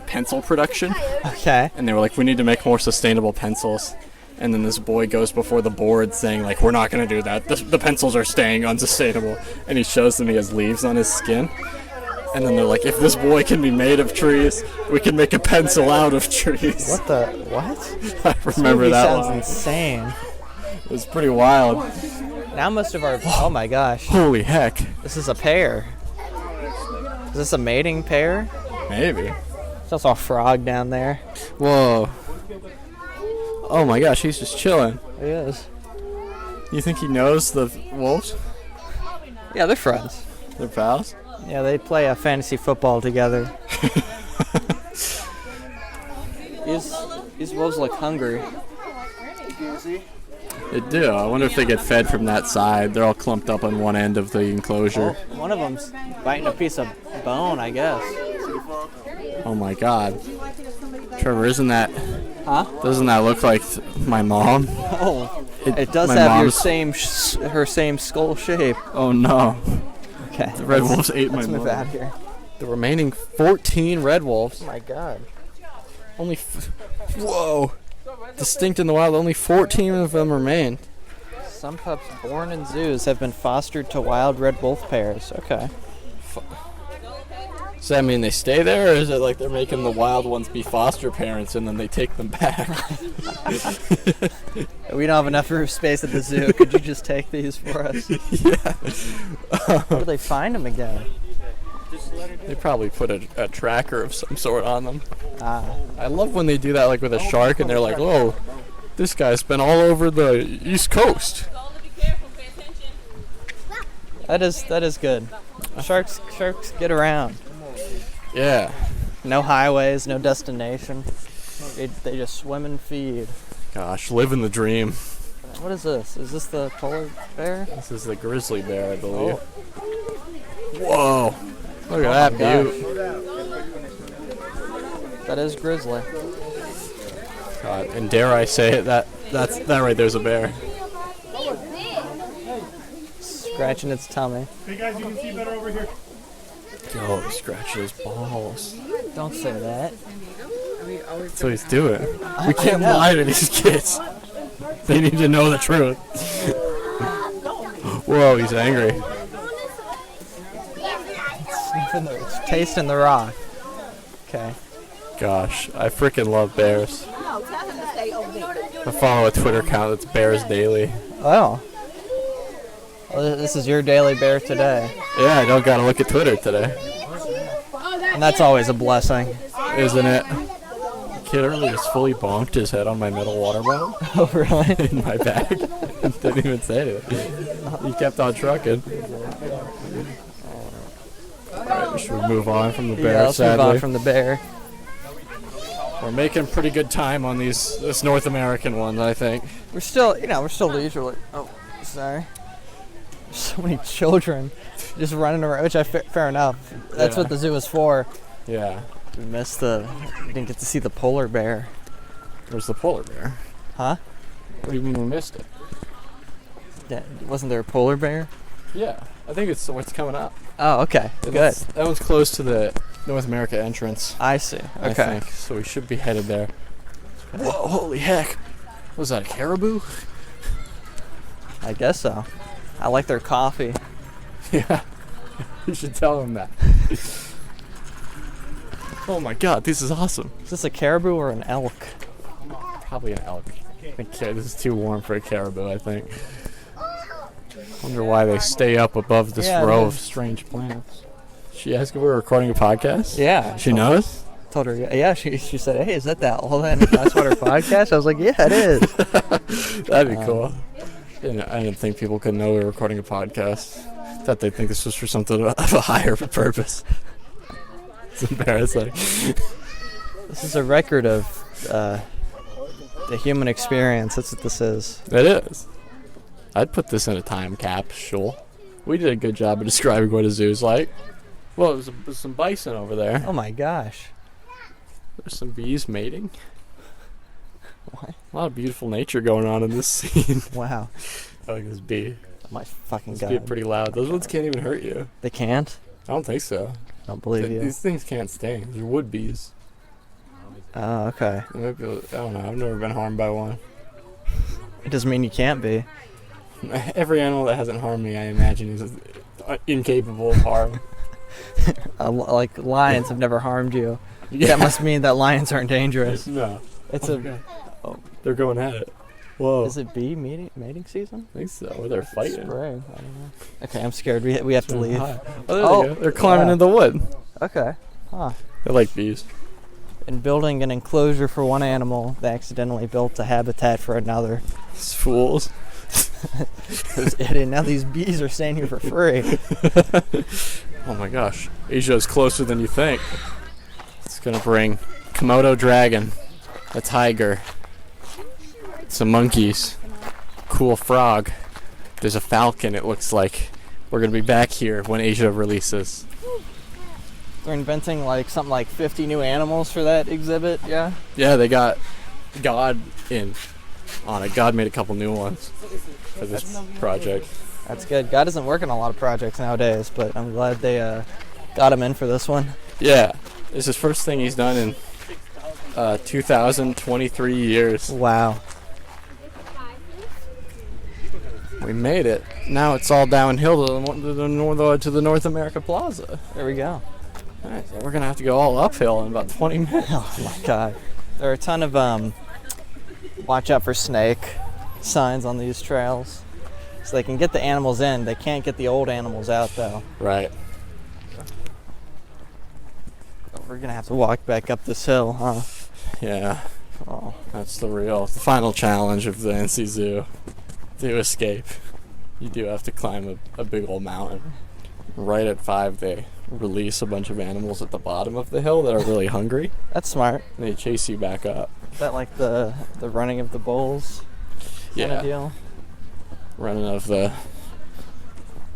pencil production. Okay. And they were like, we need to make more sustainable pencils. And then this boy goes before the board saying, like, we're not going to do that. The pencils are staying unsustainable. And he shows them he has leaves on his skin. And then they're like, if this boy can be made of trees, we can make a pencil out of trees. What? I remember that sounds one. insane. It was pretty wild. Now most of our... Oh my gosh. Holy heck. This is a pair. Is this a mating pair? Maybe. There's also a frog down there. Whoa. Oh my gosh, he's just chilling. He is. You think he knows the wolves? Yeah, they're friends. They're pals? Yeah, they play a fantasy football together. These wolves look hungry. They do. I wonder if they get fed from that side. They're all clumped up on one end of the enclosure. Oh, one of them's biting a piece of bone, I guess. Oh my god. Trevor, doesn't that look like my mom? Oh, it does have her same skull shape. Oh no. Okay. The red wolves ate my Let's move mom. out here. The remaining 14 red wolves. Oh my god. Whoa. Distinct in the wild, only 14 of them remain. Some pups born in zoos have been fostered to wild red wolf pairs. Okay. Does that mean they stay there, or is it like they're making the wild ones be foster parents and then they take them back? We don't have enough room space at the zoo. Could you just take these for us? Yeah. Where do they find them again? They probably put a tracker of some sort on them. Ah. I love when they do that, like with a shark, and they're like, "Oh, this guy's been all over the East Coast." That is good. Sharks get around. Yeah. No highways, no destination. They just swim and feed. Gosh, living the dream. What is this? Is this the polar bear? This is the grizzly bear, I believe. Whoa! Look at that beaut. That is grizzly. God, and dare I say it, that right there's a bear. Scratching its tummy. Hey guys, you can see better over here. Go scratch his balls. Don't say that. That's what he's doing. We can't lie to these kids. They need to know the truth. Whoa, he's angry. It's tasting the rock. Okay. Gosh, I freaking love bears. I follow a Twitter account that's Bears Daily. Oh. Well, this is your daily bear today. Yeah, I don't gotta look at Twitter today. And that's always a blessing. Isn't it? The kid earlier just fully bonked his head on my metal water bottle Oh, really? in my bag. Didn't even say anything. He kept on trucking. Alright, should we move on from the bear, Yeah, let's sadly? move on from the bear. We're making pretty good time on this North American one, I think. We're still leisurely. Oh, sorry. There's so many children just running around, which fair enough. That's what the zoo is for. Yeah. We didn't get to see the polar bear. Where's the polar bear? Huh? What do you mean we missed it? Yeah, wasn't there a polar bear? Yeah, I think it's what's coming up. Oh, okay. Good. That one's close to the North America entrance. I see. I Okay. think. So we should be headed there. Whoa, holy heck. Was that a caribou? I guess so. I like their coffee. Yeah. You should tell them that. Oh my god, this is awesome. Is this a caribou or an elk? Probably an elk. I think this is too warm for a caribou, I think. Wonder why they stay up above this row of strange plants. She asked if we were recording a podcast? Yeah. She knows? Told her, yeah, she said, hey, is that old That's what her podcast? I was like, yeah, it is. That'd be cool. I didn't think people could know we were recording a podcast. Thought they'd think this was for something of a higher purpose. It's embarrassing. This is a record of the human experience. That's what this is. It is. I'd put this in a time capsule. We did a good job of describing what a zoo's like. Well, there's some bison over there. Oh my gosh. There's some bees mating. What? A lot of beautiful nature going on in this scene. Wow. I like this bee. My fucking This god. bee pretty loud. Those ones can't even hurt you. They can't? I don't think so. I don't believe you. These things can't sting. They're wood bees. Oh, okay. I don't know. I've never been harmed by one. It doesn't mean you can't be. Every animal that hasn't harmed me, I imagine, is incapable of harm. Like lions have never harmed you. Yeah. That must mean that lions aren't dangerous. No. It's They're going at it. Whoa. Is it bee mating season? I think so. Or they're fighting. Spring. I don't know. Okay, I'm scared. We have to leave. Oh, there they go. They're climbing yeah. in the wood. Okay. Huh. They like bees. In building an enclosure for one animal, they accidentally built a habitat for another. These fools. Those idiot. Now these bees are staying here for free. Oh my gosh. Asia is closer than you think. It's going to bring Komodo dragon, a tiger, some monkeys, cool frog. There's a falcon, it looks like. We're going to be back here when Asia releases. They're inventing like something like 50 new animals for that exhibit, yeah? Yeah, they got God in on it. God made a couple new ones for this project. That's good. God doesn't work on a lot of projects nowadays, but I'm glad they got him in for this one. Yeah, it's his first thing he's done in 2023 years. Wow. We made it. Now it's all downhill to the North America Plaza. There we go. All right, so we're gonna have to go all uphill in about 20 minutes. Oh my god. There are a ton of watch out for snake signs on these trails. So they can get the animals in. They can't get the old animals out though. Right. So we're gonna have to walk back up this hill, huh? Yeah. Oh. That's the final challenge of the NC Zoo. To escape, you do have to climb a big old mountain. Right at 5, they release a bunch of animals at the bottom of the hill that are really hungry. That's smart. And they chase you back up. Is that like the running of the bulls kind of deal? Running of the...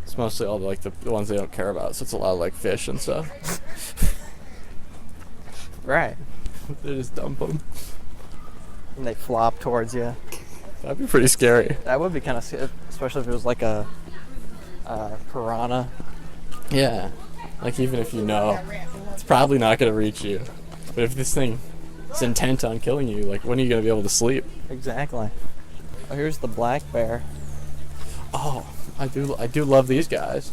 It's mostly all the ones they don't care about, so it's a lot of like fish and stuff. Right. They just dump them. And they flop towards you. That'd be pretty scary. That would be kind of scary, especially if it was like a piranha. Yeah. Like even if you know, it's probably not going to reach you. But if this thing is intent on killing you, like when are you going to be able to sleep? Exactly. Oh, here's the black bear. Oh, I do love these guys.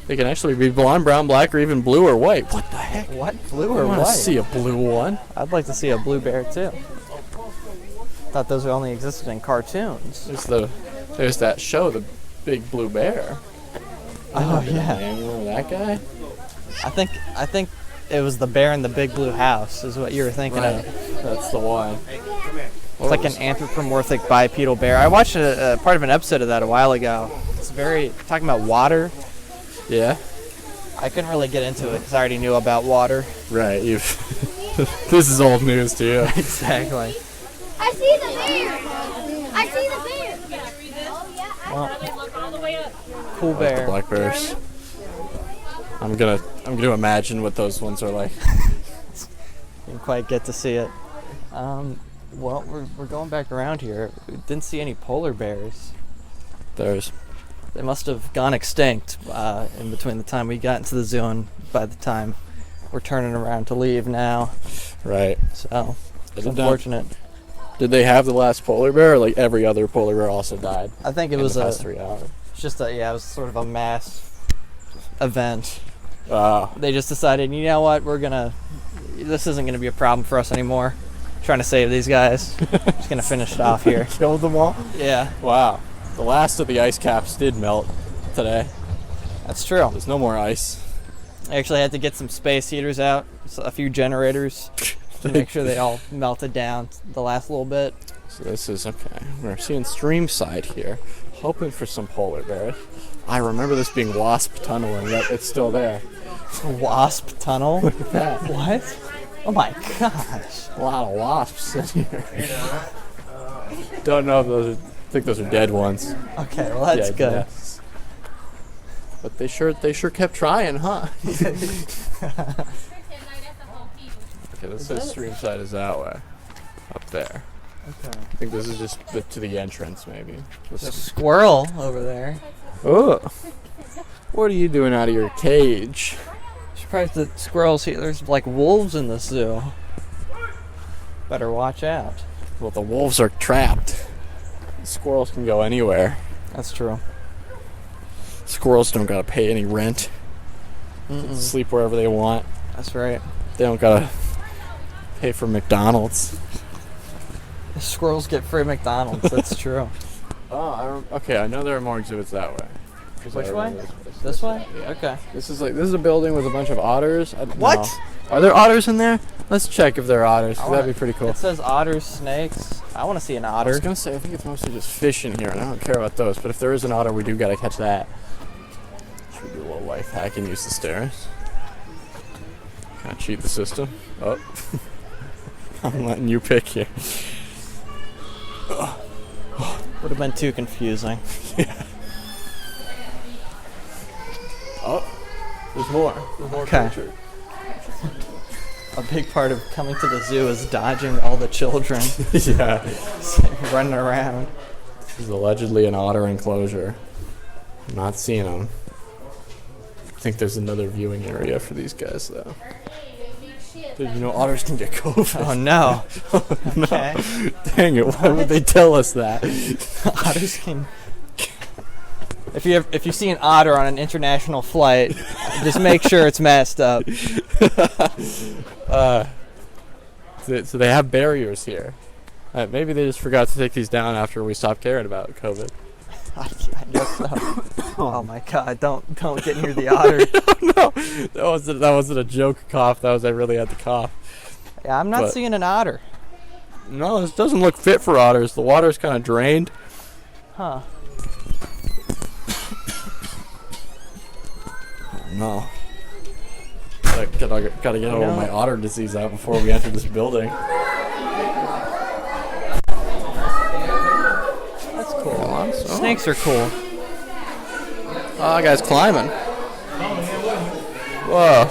They can actually be blonde, brown, black, or even blue or white. What the heck? What? Blue I or want white? to see a blue one. I'd like to see a blue bear too. Thought those only existed in cartoons. There's that show, the Big Blue Bear. Oh yeah. Man, you remember that guy? I think it was the bear in the big blue house is what you were thinking of. That's the one. It's like an anthropomorphic bipedal bear. I watched a part of an episode of that a while ago. It's very talking about water. Yeah. I couldn't really get into it because I already knew about water. Right. This is old news to you. Exactly. I see the bear. I see the bear. Well, cool Like the bear. black bears. I'm gonna imagine what those ones are like. Didn't quite get to see it. Well, we're going back around here. We didn't see any polar bears. They must have gone extinct in between the time we got into the zoo and by the time we're turning around to leave now. Right. So it's Did unfortunate. Did they have the last polar bear, or like every other polar bear also died? I think it in was the past 3 hours. it was sort of a mass event. Wow. They just decided, you know what, this isn't gonna be a problem for us anymore. Trying to save these guys. Just gonna finish it off here. Killed them all? Yeah, Wow. The last of the ice caps did melt today. that's true. There's no more ice. I actually had to get some space heaters out, a few generators, to make sure they all melted down the last little bit. So this is okay. We're seeing Streamside here, hoping for some polar bears. I remember this being Wasp Tunnel, and yet it's still there. Wasp tunnel? Look at that. What? Oh my gosh. A lot of wasps in here. Don't know if I think those are dead ones. Okay, well that's Dead good. nests. But they sure kept trying, huh? Okay, this says Streamside is that way. Up there. Okay. I think this is just to the entrance, maybe. There's a squirrel over there. Oh. What are you doing out of your cage? Surprised that squirrels here. There's like wolves in the zoo. Better watch out. Well, the wolves are trapped. Squirrels can go anywhere. That's true. Squirrels don't gotta pay any rent. Mm-mm. Sleep wherever they want. That's right. They don't gotta pay for McDonald's. Squirrels get free McDonald's. That's true. Oh, okay. I know there are more exhibits that way. 'Cause Which I way? remember This way? Yeah. Okay. This is a building with a bunch of otters. What? No. Are there otters in there? Let's check if there are otters. 'Cause that'd be pretty cool. It says otters, snakes. I want to see an I was otter. gonna say I think it's mostly just fish in here, and I don't care about those. But if there is an otter, we do gotta catch that. Should we do a little life hack and use the stairs? Kind of cheat the system. Oh, I'm letting you pick here. Would have been too confusing. Oh, there's more. There's more Okay. creatures. A big part of coming to the zoo is dodging all the children Yeah. running around. This is allegedly an otter enclosure. I'm not seeing them. I think there's another viewing area for these guys, though. Did you know otters can get COVID? Oh no. No. Okay. Dang it, why would they tell us that? Otters can. If you see an otter on an international flight, just make sure it's masked up. So they have barriers here. Maybe they just forgot to take these down after we stopped caring about COVID. I guess so. Oh my God! Don't get near the otter. No, that wasn't a joke cough. That was I really had to cough. Yeah, I'm not seeing an otter. No, this doesn't look fit for otters. The water's kind of drained. Huh. No. Gotta get all my otter disease out before we enter this building. That's cool. Oh. Snakes are cool. Oh, that guy's climbing. Whoa.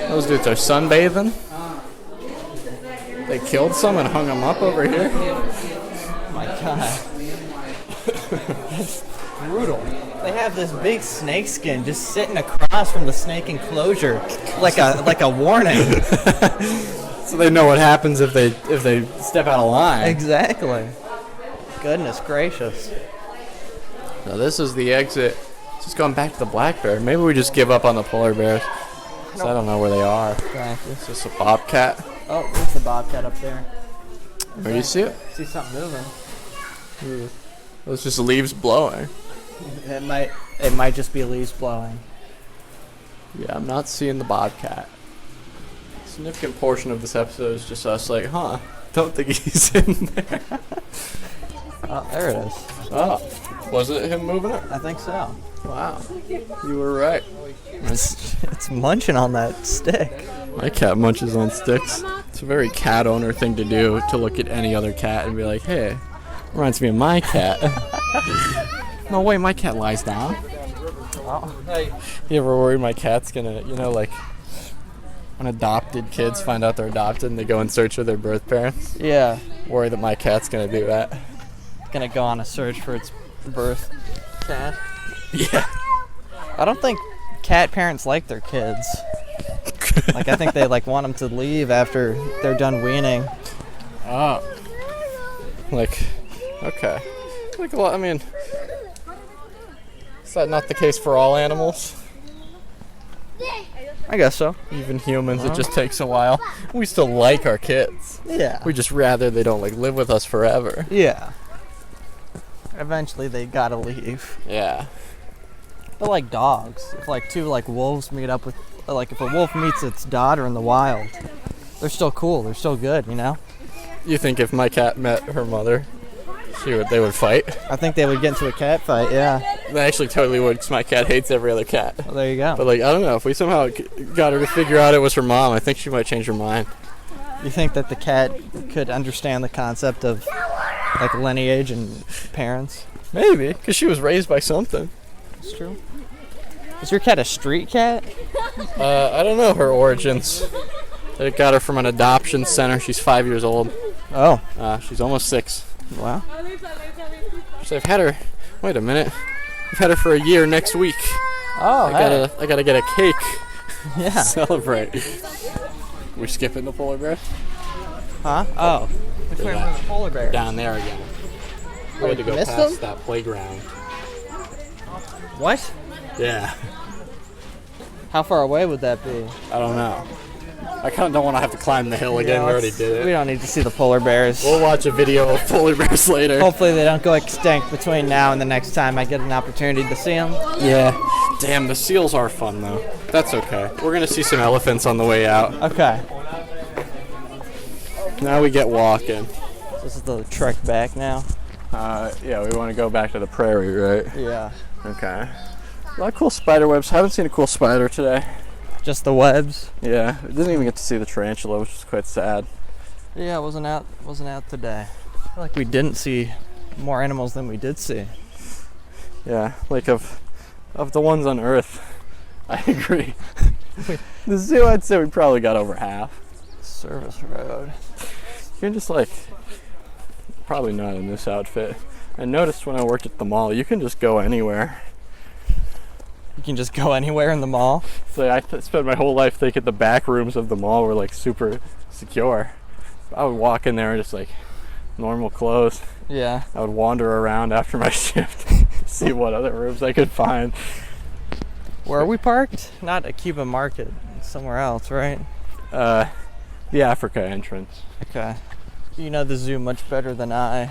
Those dudes are sunbathing. They killed some and hung them up over here. Oh my God. That's brutal. They have this big snake skin just sitting across from the snake enclosure, like a warning. So they know what happens if they step out of line. Exactly. Goodness gracious. Now this is the exit. Just going back to the black bear. Maybe we just give up on the polar bears. 'Cause I don't know where they are. Thank you. It's just a bobcat. Oh, there's the bobcat up there. Where do you see it? See something moving. It's just leaves blowing. It might just be leaves blowing. Yeah, I'm not seeing the bobcat. A significant portion of this episode is just us like, don't think he's in there. Oh, there it is. Oh, was it him moving it? I think so. Wow, you were right. It's munching on that stick. My cat munches on sticks. It's a very cat owner thing to do, to look at any other cat and be like, hey, reminds me of my cat. No way, my cat lies down. Oh. You ever worried my cat's gonna, like when adopted kids find out they're adopted and they go in search of their birth parents? Yeah. Worry that my cat's gonna do that. Gonna go on a search for its birth cat. Yeah. I don't think cat parents like their kids. I think they want them to leave after they're done weaning. Oh. Okay. Is that not the case for all animals? I guess so. Even humans, it just takes a while. We still like our kids. Yeah. We just rather they don't live with us forever. Yeah. Eventually they gotta leave. Yeah. They're like dogs. If two wolves meet up with, if a wolf meets its daughter in the wild, they're still cool. They're still good, You think if my cat met her mother, they would fight? I think they would get into a cat fight. Yeah. They actually totally would, because my cat hates every other cat. Well, there you go. But I don't know, if we somehow got her to figure out it was her mom, I think she might change her mind. You think that the cat could understand the concept of lineage and parents? Maybe, because she was raised by something. It's true. Is your cat a street cat? I don't know her origins. They got her from an adoption center. She's 5 years old. Oh. She's almost 6. Wow. So I've had her. Wait a minute. I've had her for a year next week. Oh, I gotta get a cake. Yeah. To celebrate. We're skipping the polar bear. Huh? Oh. Which way were the polar bears? Down there again. We had to go missed past them? that playground. What? Yeah. How far away would that be? I don't know. I kind of don't want to have to climb the hill again. We already did it. We don't need to see the polar bears. We'll watch a video of polar bears later. Hopefully they don't go extinct between now and the next time I get an opportunity to see them. Yeah. Damn, the seals are fun though. That's okay. We're gonna see some elephants on the way out. Okay. Now we get walking. This is the trek back now. Yeah, we want to go back to the prairie, right? Yeah. Okay. A lot of cool spider webs. Haven't seen a cool spider today. Just the webs. Yeah, we didn't even get to see the tarantula, which is quite sad. Yeah, it wasn't out today. I feel like we didn't see more animals than we did see. Yeah, of the ones on Earth, I agree. The zoo, I'd say we probably got over half. Service road. You can just probably not in this outfit. I noticed when I worked at the mall, you can just go anywhere. You can just go anywhere in the mall. So I spent my whole life thinking the back rooms of the mall were like super secure. I would walk in there just like normal clothes. Yeah. I would wander around after my shift, see what other rooms I could find. Where are we parked? Not at Cuba Market. Somewhere else, right? The Africa entrance. Okay. You know the zoo much better than I. I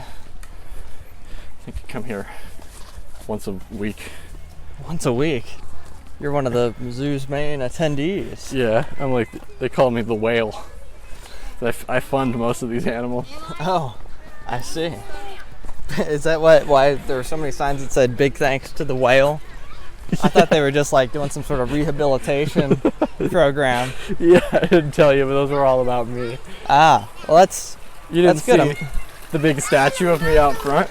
think I come here once a week. Once a week? You're one of the zoo's main attendees. Yeah, I'm like, they call me the whale. I fund most of these animals. Oh, I see. Is that why there were so many signs that said big thanks to the whale? I thought they were just like doing some sort of rehabilitation program. Yeah, I didn't tell you, but those were all about me. Ah, well You didn't that's good. see the big statue of me out front?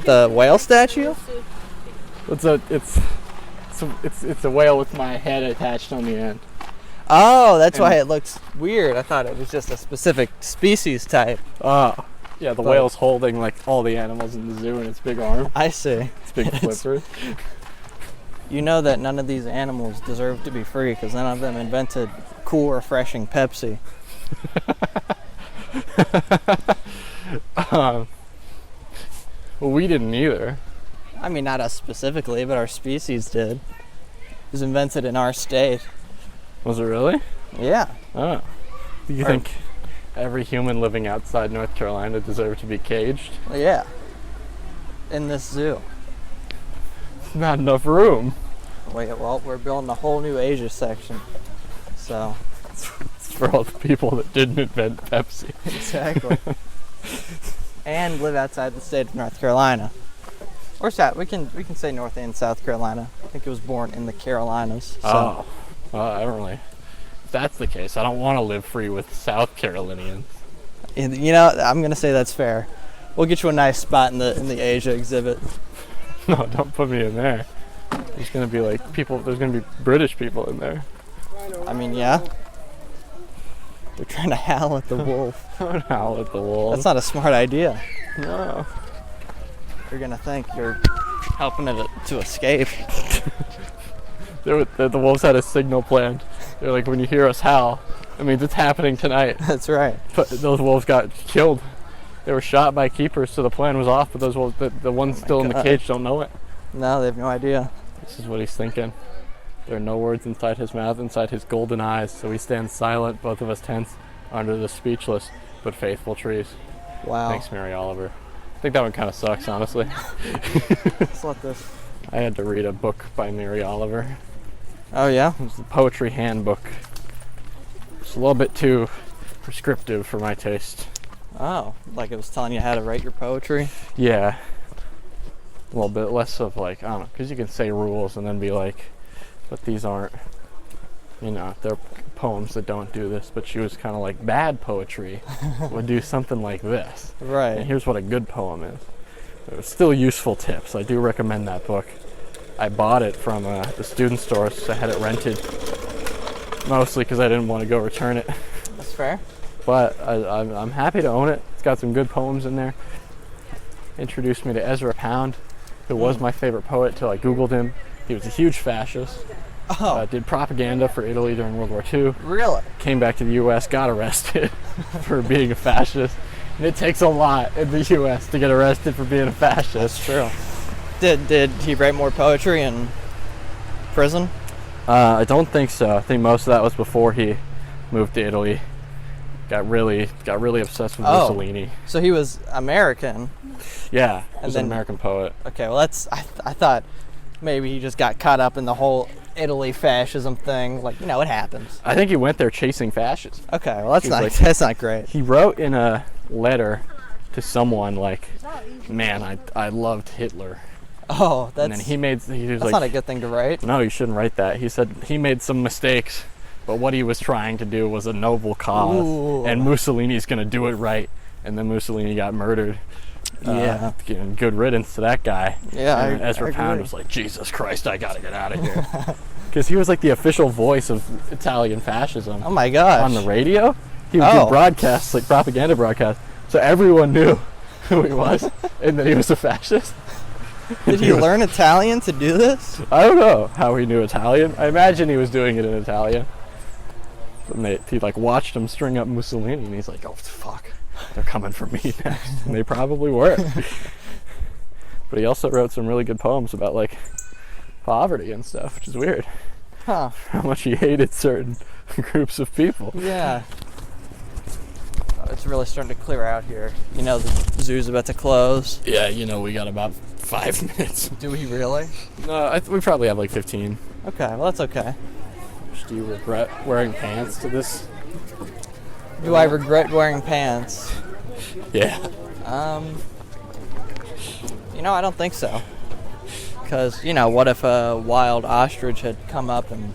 The whale statue? It's a whale with my head attached on the end. Oh, that's why it looks weird. I thought it was just a specific species type. Oh, yeah, the whale's holding like all the animals in the zoo in its big arm. I see. Its big flippers. You know that none of these animals deserve to be free because none of them invented cool, refreshing Pepsi. Well, we didn't either. I mean, not us specifically, but our species did. It was invented in our state. Was it really? Yeah. Oh. Do you think every human living outside North Carolina deserved to be caged? Yeah. In this zoo. Not enough room. Wait, well, we're building a whole new Asia section. So. It's for all the people that didn't invent Pepsi. Exactly. And live outside the state of North Carolina. Or South. We can say North and South Carolina. I think it was born in the Carolinas. So. Oh. Well, I don't really. If that's the case, I don't want to live free with South Carolinians. You know, I'm gonna say that's fair. We'll get you a nice spot in the Asia exhibit. No, don't put me in there. There's gonna be like people. There's gonna be British people in there. I mean, yeah. They're trying to howl at the wolf. Don't howl at the wolves. That's not a smart idea. No. You're gonna think you're helping it to escape. The wolves had a signal planned. They're like, when you hear us howl, it means it's happening tonight. That's right. But those wolves got killed. They were shot by keepers, so the plan was off. But those wolves, the ones still in the cage, don't know it. No, they have no idea. This is what he's thinking. There are no words inside his mouth, inside his golden eyes. So he stands silent, both of us tense, under the speechless but faithful trees. Wow. Thanks, Mary Oliver. I think that one kind of sucks, honestly. Let's let this. I had to read a book by Mary Oliver. Oh yeah. It was the poetry handbook. It's a little bit too prescriptive for my taste. Oh, like it was telling you how to write your poetry. Yeah. A little bit less of like, I don't know, because you can say rules and then be like, but these aren't, they're poems that don't do this. But she was kind of like, bad poetry would do something like this. Right. And here's what a good poem is. It was still useful tips. I do recommend that book. I bought it from the student store, so I had it rented. Mostly because I didn't want to go return it. That's fair. But I'm happy to own it. It's got some good poems in there. Introduced me to Ezra Pound, who was my favorite poet till I Googled him. He was a huge fascist. Oh. Did propaganda for Italy during World War II. Really? Came back to the U.S., got arrested for being a fascist. And it takes a lot in the U.S. to get arrested for being a fascist. That's true. Did he write more poetry in prison? I don't think so. I think most of that was before he moved to Italy. Got really obsessed with Mussolini. So he was American. Yeah, he And was then- an American poet. Okay, well I thought maybe he just got caught up in the whole Italy fascism thing. Like, it happens. I think he went there chasing fascism. Okay, well that's He's not like- that's not great. He wrote in a letter to someone like, man, I loved Hitler. Oh, And then he was that's like, not a good thing to write. no, you shouldn't write that. He said he made some mistakes, but what he was trying to do was a noble cause. Ooh. And Mussolini's going to do it right. And then Mussolini got murdered. Yeah. Good riddance to that guy. Yeah, And I Ezra Pound agree. was like, Jesus Christ, I got to get out of here. Because he was like the official voice of Italian fascism Oh my gosh. on the radio. He would do Oh. broadcasts, like propaganda broadcasts. So everyone knew who he was and that he was a fascist. Did he learn Italian to do this? I don't know how he knew Italian. I imagine he was doing it in Italian. And he like watched him string up Mussolini, and he's like, "Oh fuck, they're coming for me next." And they probably were. But he also wrote some really good poems about like poverty and stuff, which is weird. Huh. How much he hated certain groups of people. Yeah. Oh, it's really starting to clear out here. You know, the zoo's about to close. Yeah, you know, we got about 5 minutes. Do we really? No, we probably have like 15. Okay, well, that's okay. Do you regret wearing pants to this? Do I regret wearing pants? Yeah. You know, I don't think so. Because, you know, what if a wild ostrich had come up and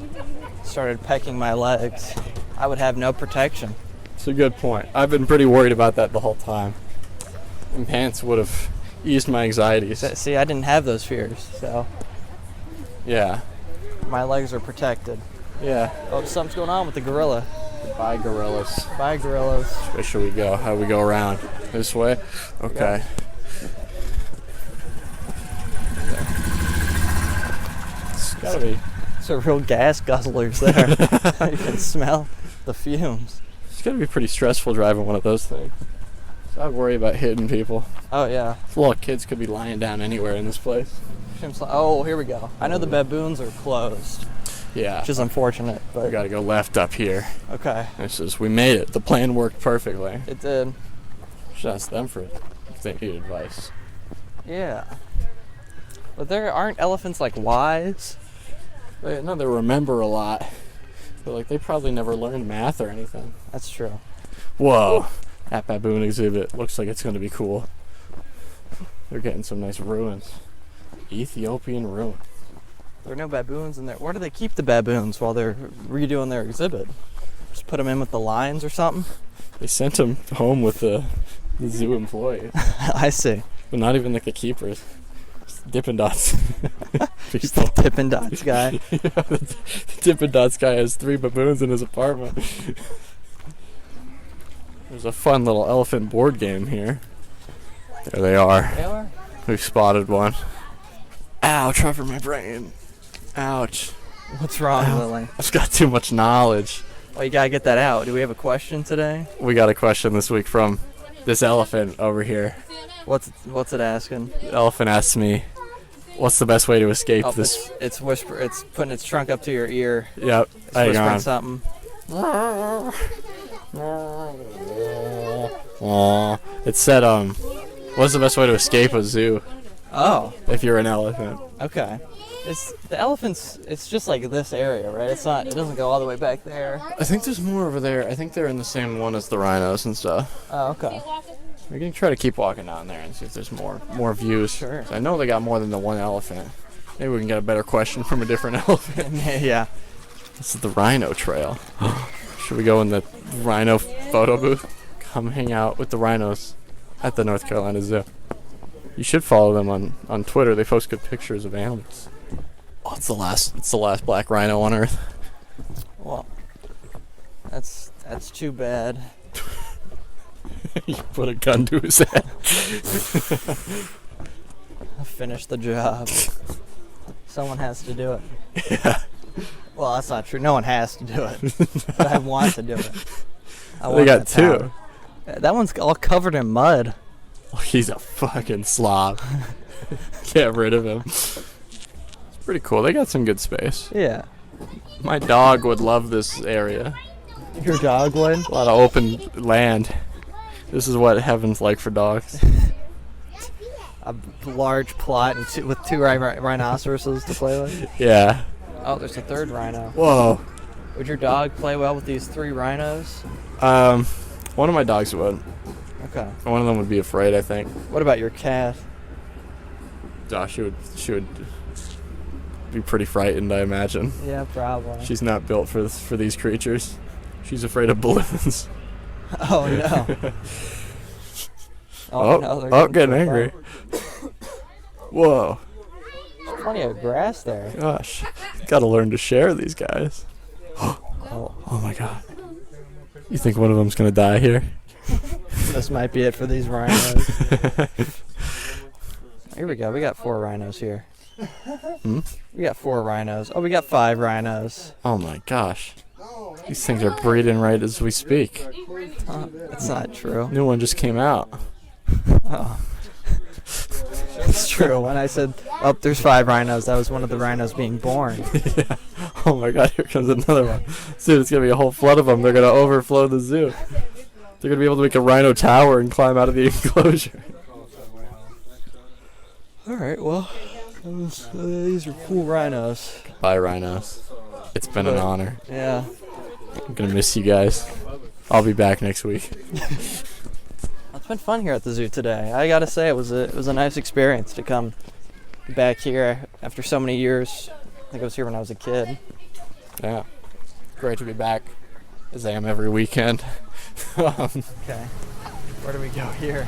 started pecking my legs? I would have no protection. It's a good point. I've been pretty worried about that the whole time. And pants would have eased my anxieties. See, I didn't have those fears, so Yeah. my legs are protected. Yeah. Oh, something's going on with the gorilla. Goodbye, gorillas. Bye, gorillas. Where should we go? How do we go around? This way? Okay. It's gotta be. It's a real gas guzzlers there. You can smell the fumes. It's gotta be pretty stressful driving one of those things. So I worry about hitting people. Oh, yeah. Little kids could be lying down anywhere in this place. Oh, here we go. I know the baboons are closed, Yeah. which is unfortunate, We but gotta go left up here. okay. This is, we made it. The plan worked perfectly. It did. Should ask them for it if they need advice. Yeah. But there aren't elephants like wise. They remember a lot. But like they probably never learned math or anything. That's true. Whoa. That baboon exhibit looks like it's gonna be cool. They're getting some nice ruins. Ethiopian ruin. There are no baboons in there. Where do they keep the baboons while they're redoing their exhibit? Just put them in with the lions or something? They sent them home with the zoo employees. I see. But not even like the keepers. Just Dippin' Dots. Just the Dippin' Dots guy. Yeah, the Dippin' Dots guy has 3 baboons in his apartment. There's a fun little elephant board game here. There they are. They are? We've spotted one. Ow, Trevor, my brain. Ouch. What's wrong, Lily? I've got too much knowledge. Well, you gotta get that out. Do we have a question today? We got a question this week from this elephant over here. What's it asking? The elephant asked me, what's the best way to escape Oh, this? it's whisper. It's putting its trunk up to your ear. Yep, It's hang whispering on. something. It said, what's the best way to escape a zoo Oh, if you're an elephant? okay. It's the elephants. It's just like this area, right? It's not. It doesn't go all the way back there. I think there's more over there. I think they're in the same one as the rhinos and stuff. Oh, okay. We can try to keep walking down there and see if there's more views. Sure. I know they got more than the one elephant. Maybe we can get a better question from a different elephant. Yeah. This is the rhino trail. Should we go in the rhino photo booth? Come hang out with the rhinos at the North Carolina Zoo. You should follow them on Twitter. They post good pictures of animals. Oh, it's the last black rhino on Earth. Well, that's too bad. You put a gun to his head. I finished the job. Someone has to do it. Yeah. Well, that's not true. No one has to do it. But I want to do it. I They want got that 2. power. That one's all covered in mud. Oh, he's a fucking slob. Get rid of him. It's pretty cool. They got some good space. Yeah. My dog would love this area. Your dog would? A lot of open land. This is what heaven's like for dogs. A large plot and with 2 rhinoceroses to play with. Yeah. Oh, there's a 3rd rhino. Whoa. Would your dog play well with these 3 rhinos? One of my dogs would. Okay. One of them would be afraid, I think. What about your cat? She would be pretty frightened, I imagine. Yeah, probably. She's not built for these creatures. She's afraid of balloons. Oh no. Oh, getting angry. Whoa. There's plenty of grass there. Gosh. Gotta learn to share these guys. Oh my god. You think one of them's gonna die here? This might be it for these rhinos. Here we go. We got 4 rhinos here. Hmm? We got 4 rhinos. Oh, we got 5 rhinos. Oh my gosh. These things are breeding right as we speak. That's not true. New one just came out. Oh. It's true. When I said, oh, there's 5 rhinos, that was one of the rhinos being born. Yeah. Oh my god, here comes another one. Dude, it's going to be a whole flood of them. They're going to overflow the zoo. They're going to be able to make a rhino tower and climb out of the enclosure. Alright, well, these are cool rhinos. Bye, rhinos. It's been an honor. Yeah. I'm going to miss you guys. I'll be back next week. It's been fun here at the zoo today. I gotta say, it was a nice experience to come back here after so many years. I think I was here when I was a kid. Yeah. Great to be back, as I am every weekend. Okay. Where do we go here?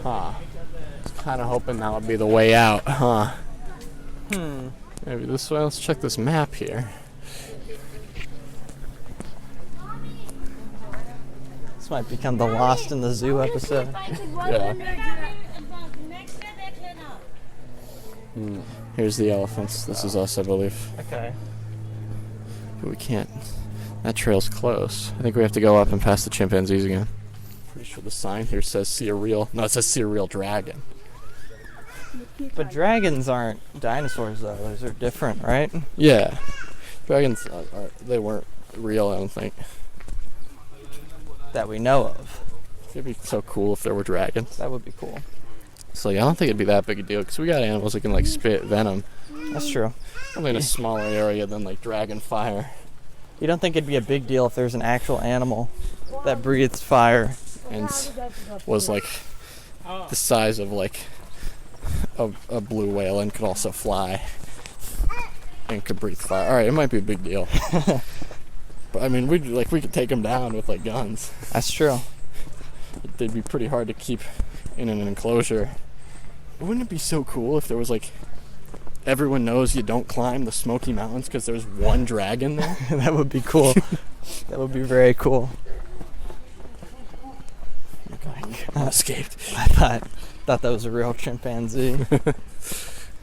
Was kind of hoping that would be the way out, huh? Maybe this way. Let's check this map here. This might become the Lost in the Zoo episode. Yeah. Here's the elephants. This is us, I believe. Okay. But we can't. That trail's close. I think we have to go up and past the chimpanzees again. Pretty sure the sign here says see a real. No, it says see a real dragon. But dragons aren't dinosaurs, though. Those are different, right? Yeah. Dragons, they weren't real, I don't think. That we know of. It'd be so cool if there were dragons. That would be cool. So yeah, I don't think it'd be that big a deal because we got animals that can like spit venom. That's true. Only in a smaller area than like dragon fire. You don't think it'd be a big deal if there's an actual animal that breathes fire? And was like the size of like a blue whale and could also fly and could breathe fire. All right, it might be a big deal. But I mean, we could take them down with like guns. That's true. They'd be pretty hard to keep in an enclosure. Wouldn't it be so cool if there was like everyone knows you don't climb the Smoky Mountains because there's one dragon there? That would be cool. That would be very cool. I escaped. I thought that was a real chimpanzee.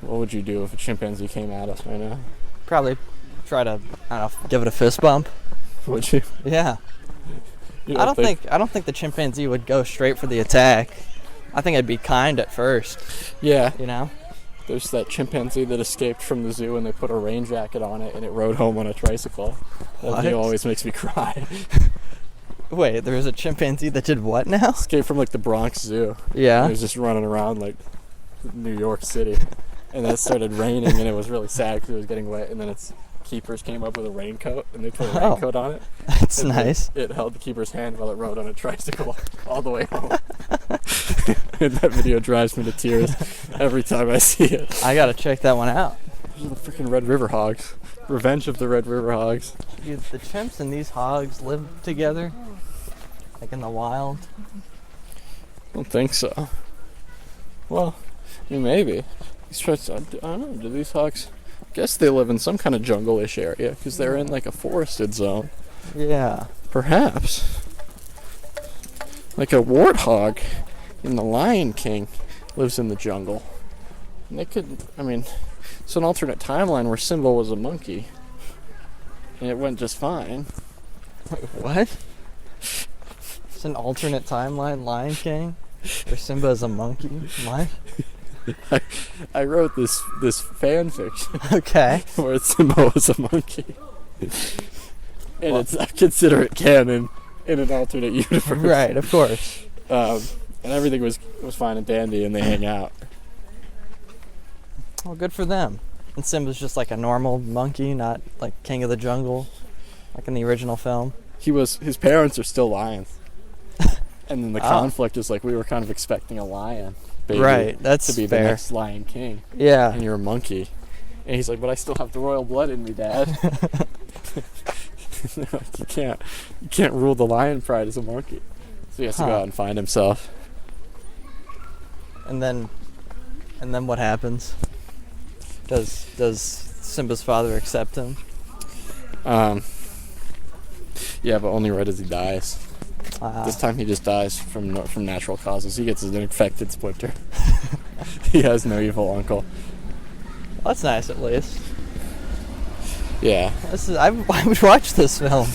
What would you do if a chimpanzee came at us right now? Probably try to, I don't know, give it a fist bump. Would you? Yeah. You I don't think the chimpanzee would go straight for the attack. I think I'd be kind at first. Yeah. You know? There's that chimpanzee that escaped from the zoo and they put a rain jacket on it and it rode home on a tricycle. That What? video always makes me cry. Wait, there was a chimpanzee that did what now? Escaped from like the Bronx Zoo. Yeah. It was just running around like New York City. And then it started raining and it was really sad because it was getting wet. And then its keepers came up with a raincoat and they put a raincoat on it. That's And nice. It held the keeper's hand while it rode on a tricycle all the way home. And that video drives me to tears every time I see it. I gotta check that one out. Those are the freaking Red River Hogs. Revenge of the Red River Hogs. Dude, the chimps and these hogs live together? Like in the wild? I don't think so. Well, I mean, maybe. I don't know. Do these hogs? I guess they live in some kind of jungle-ish area because they're in like a forested zone. Yeah. Perhaps. Like a warthog in The Lion King lives in the jungle. And they could, I mean, it's an alternate timeline where Simba was a monkey. And it went just fine. Wait, what? It's an alternate timeline, Lion King, where Simba is a monkey. What? I wrote this fan fiction Okay. where Simba was a monkey. And I consider it canon in an alternate universe. Right, of course. And everything was fine and dandy, and they hang out. Well, good for them. And Simba's just like a normal monkey, not like King of the Jungle, like in the original film. His parents are still lions. And then the conflict is like we were kind of expecting a lion baby Right, that's to be fair. the next Lion King. Yeah. And you're a monkey. And he's like, but I still have the royal blood in me, Dad. You can't rule the lion pride as a monkey. So he has to go out and find himself. And then what happens? Does Simba's father accept him? Yeah, but only right as he dies. This time he just dies from natural causes. He gets an infected splinter. He has no evil uncle. Well, that's nice, at least. Yeah. I would watch this film.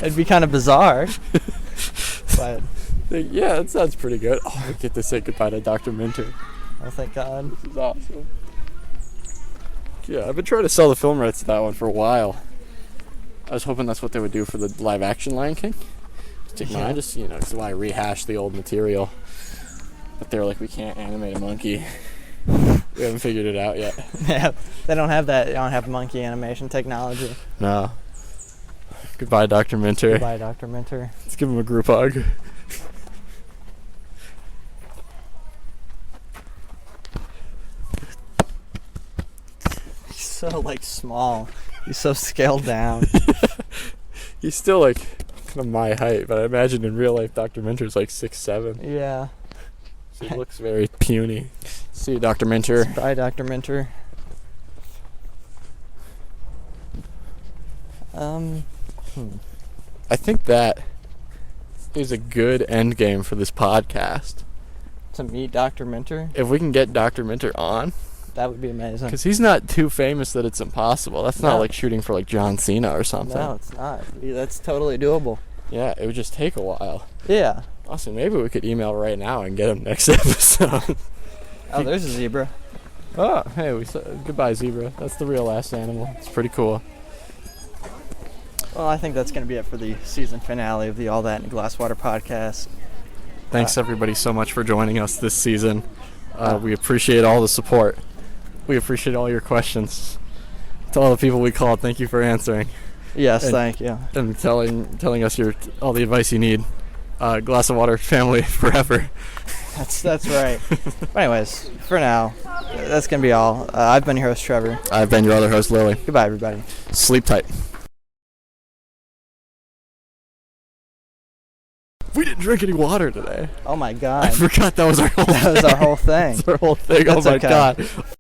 It'd be kind of bizarre. But Yeah, that sounds pretty good. Oh, we get to say goodbye to Dr. Minter. oh, thank God. This is awesome. Yeah, I've been trying to sell the film rights to that one for a while. I was hoping that's what they would do for the live-action Lion King. Take mine, just, because why rehash the old material. But they were like, we can't animate a monkey. We haven't figured it out yet. Yeah, they don't have that. They don't have monkey animation technology. No. Goodbye, Dr. Minter. Goodbye, Dr. Minter. Let's give him a group hug. He's so, small. He's so scaled down. He's still, kind of my height, but I imagine in real life Dr. Minter's 6'7". Yeah. So he looks very puny. See you, Dr. Minter. Bye, Dr. Minter. I think that is a good end game for this podcast. To meet Dr. Minter, If we can get Dr. Minter on, that would be amazing. because he's not too famous that it's impossible. That's not No. like shooting for John Cena or something. No, it's not. That's totally doable. Yeah, it would just take a while. Yeah. Austin, maybe we could email right now and get him next episode. Oh, there's a zebra. Oh, hey, we said goodbye, zebra. That's the real last animal. It's pretty cool. Well, I think that's going to be it for the season finale of the All That in Glasswater podcast. Thanks everybody so much for joining us this season. We appreciate all the support. We appreciate all your questions. To all the people we called, thank you for answering Yes, And- thank you. and telling us all the advice you need. Glass of water, family forever. That's right. But anyways, for now, that's going to be all. I've been your host, Trevor. I've been your other host, Lily. Goodbye, everybody. Sleep tight. We didn't drink any water today. Oh, my I God. forgot that was our whole That was our whole thing. That's our whole thing. That's Oh my okay. God.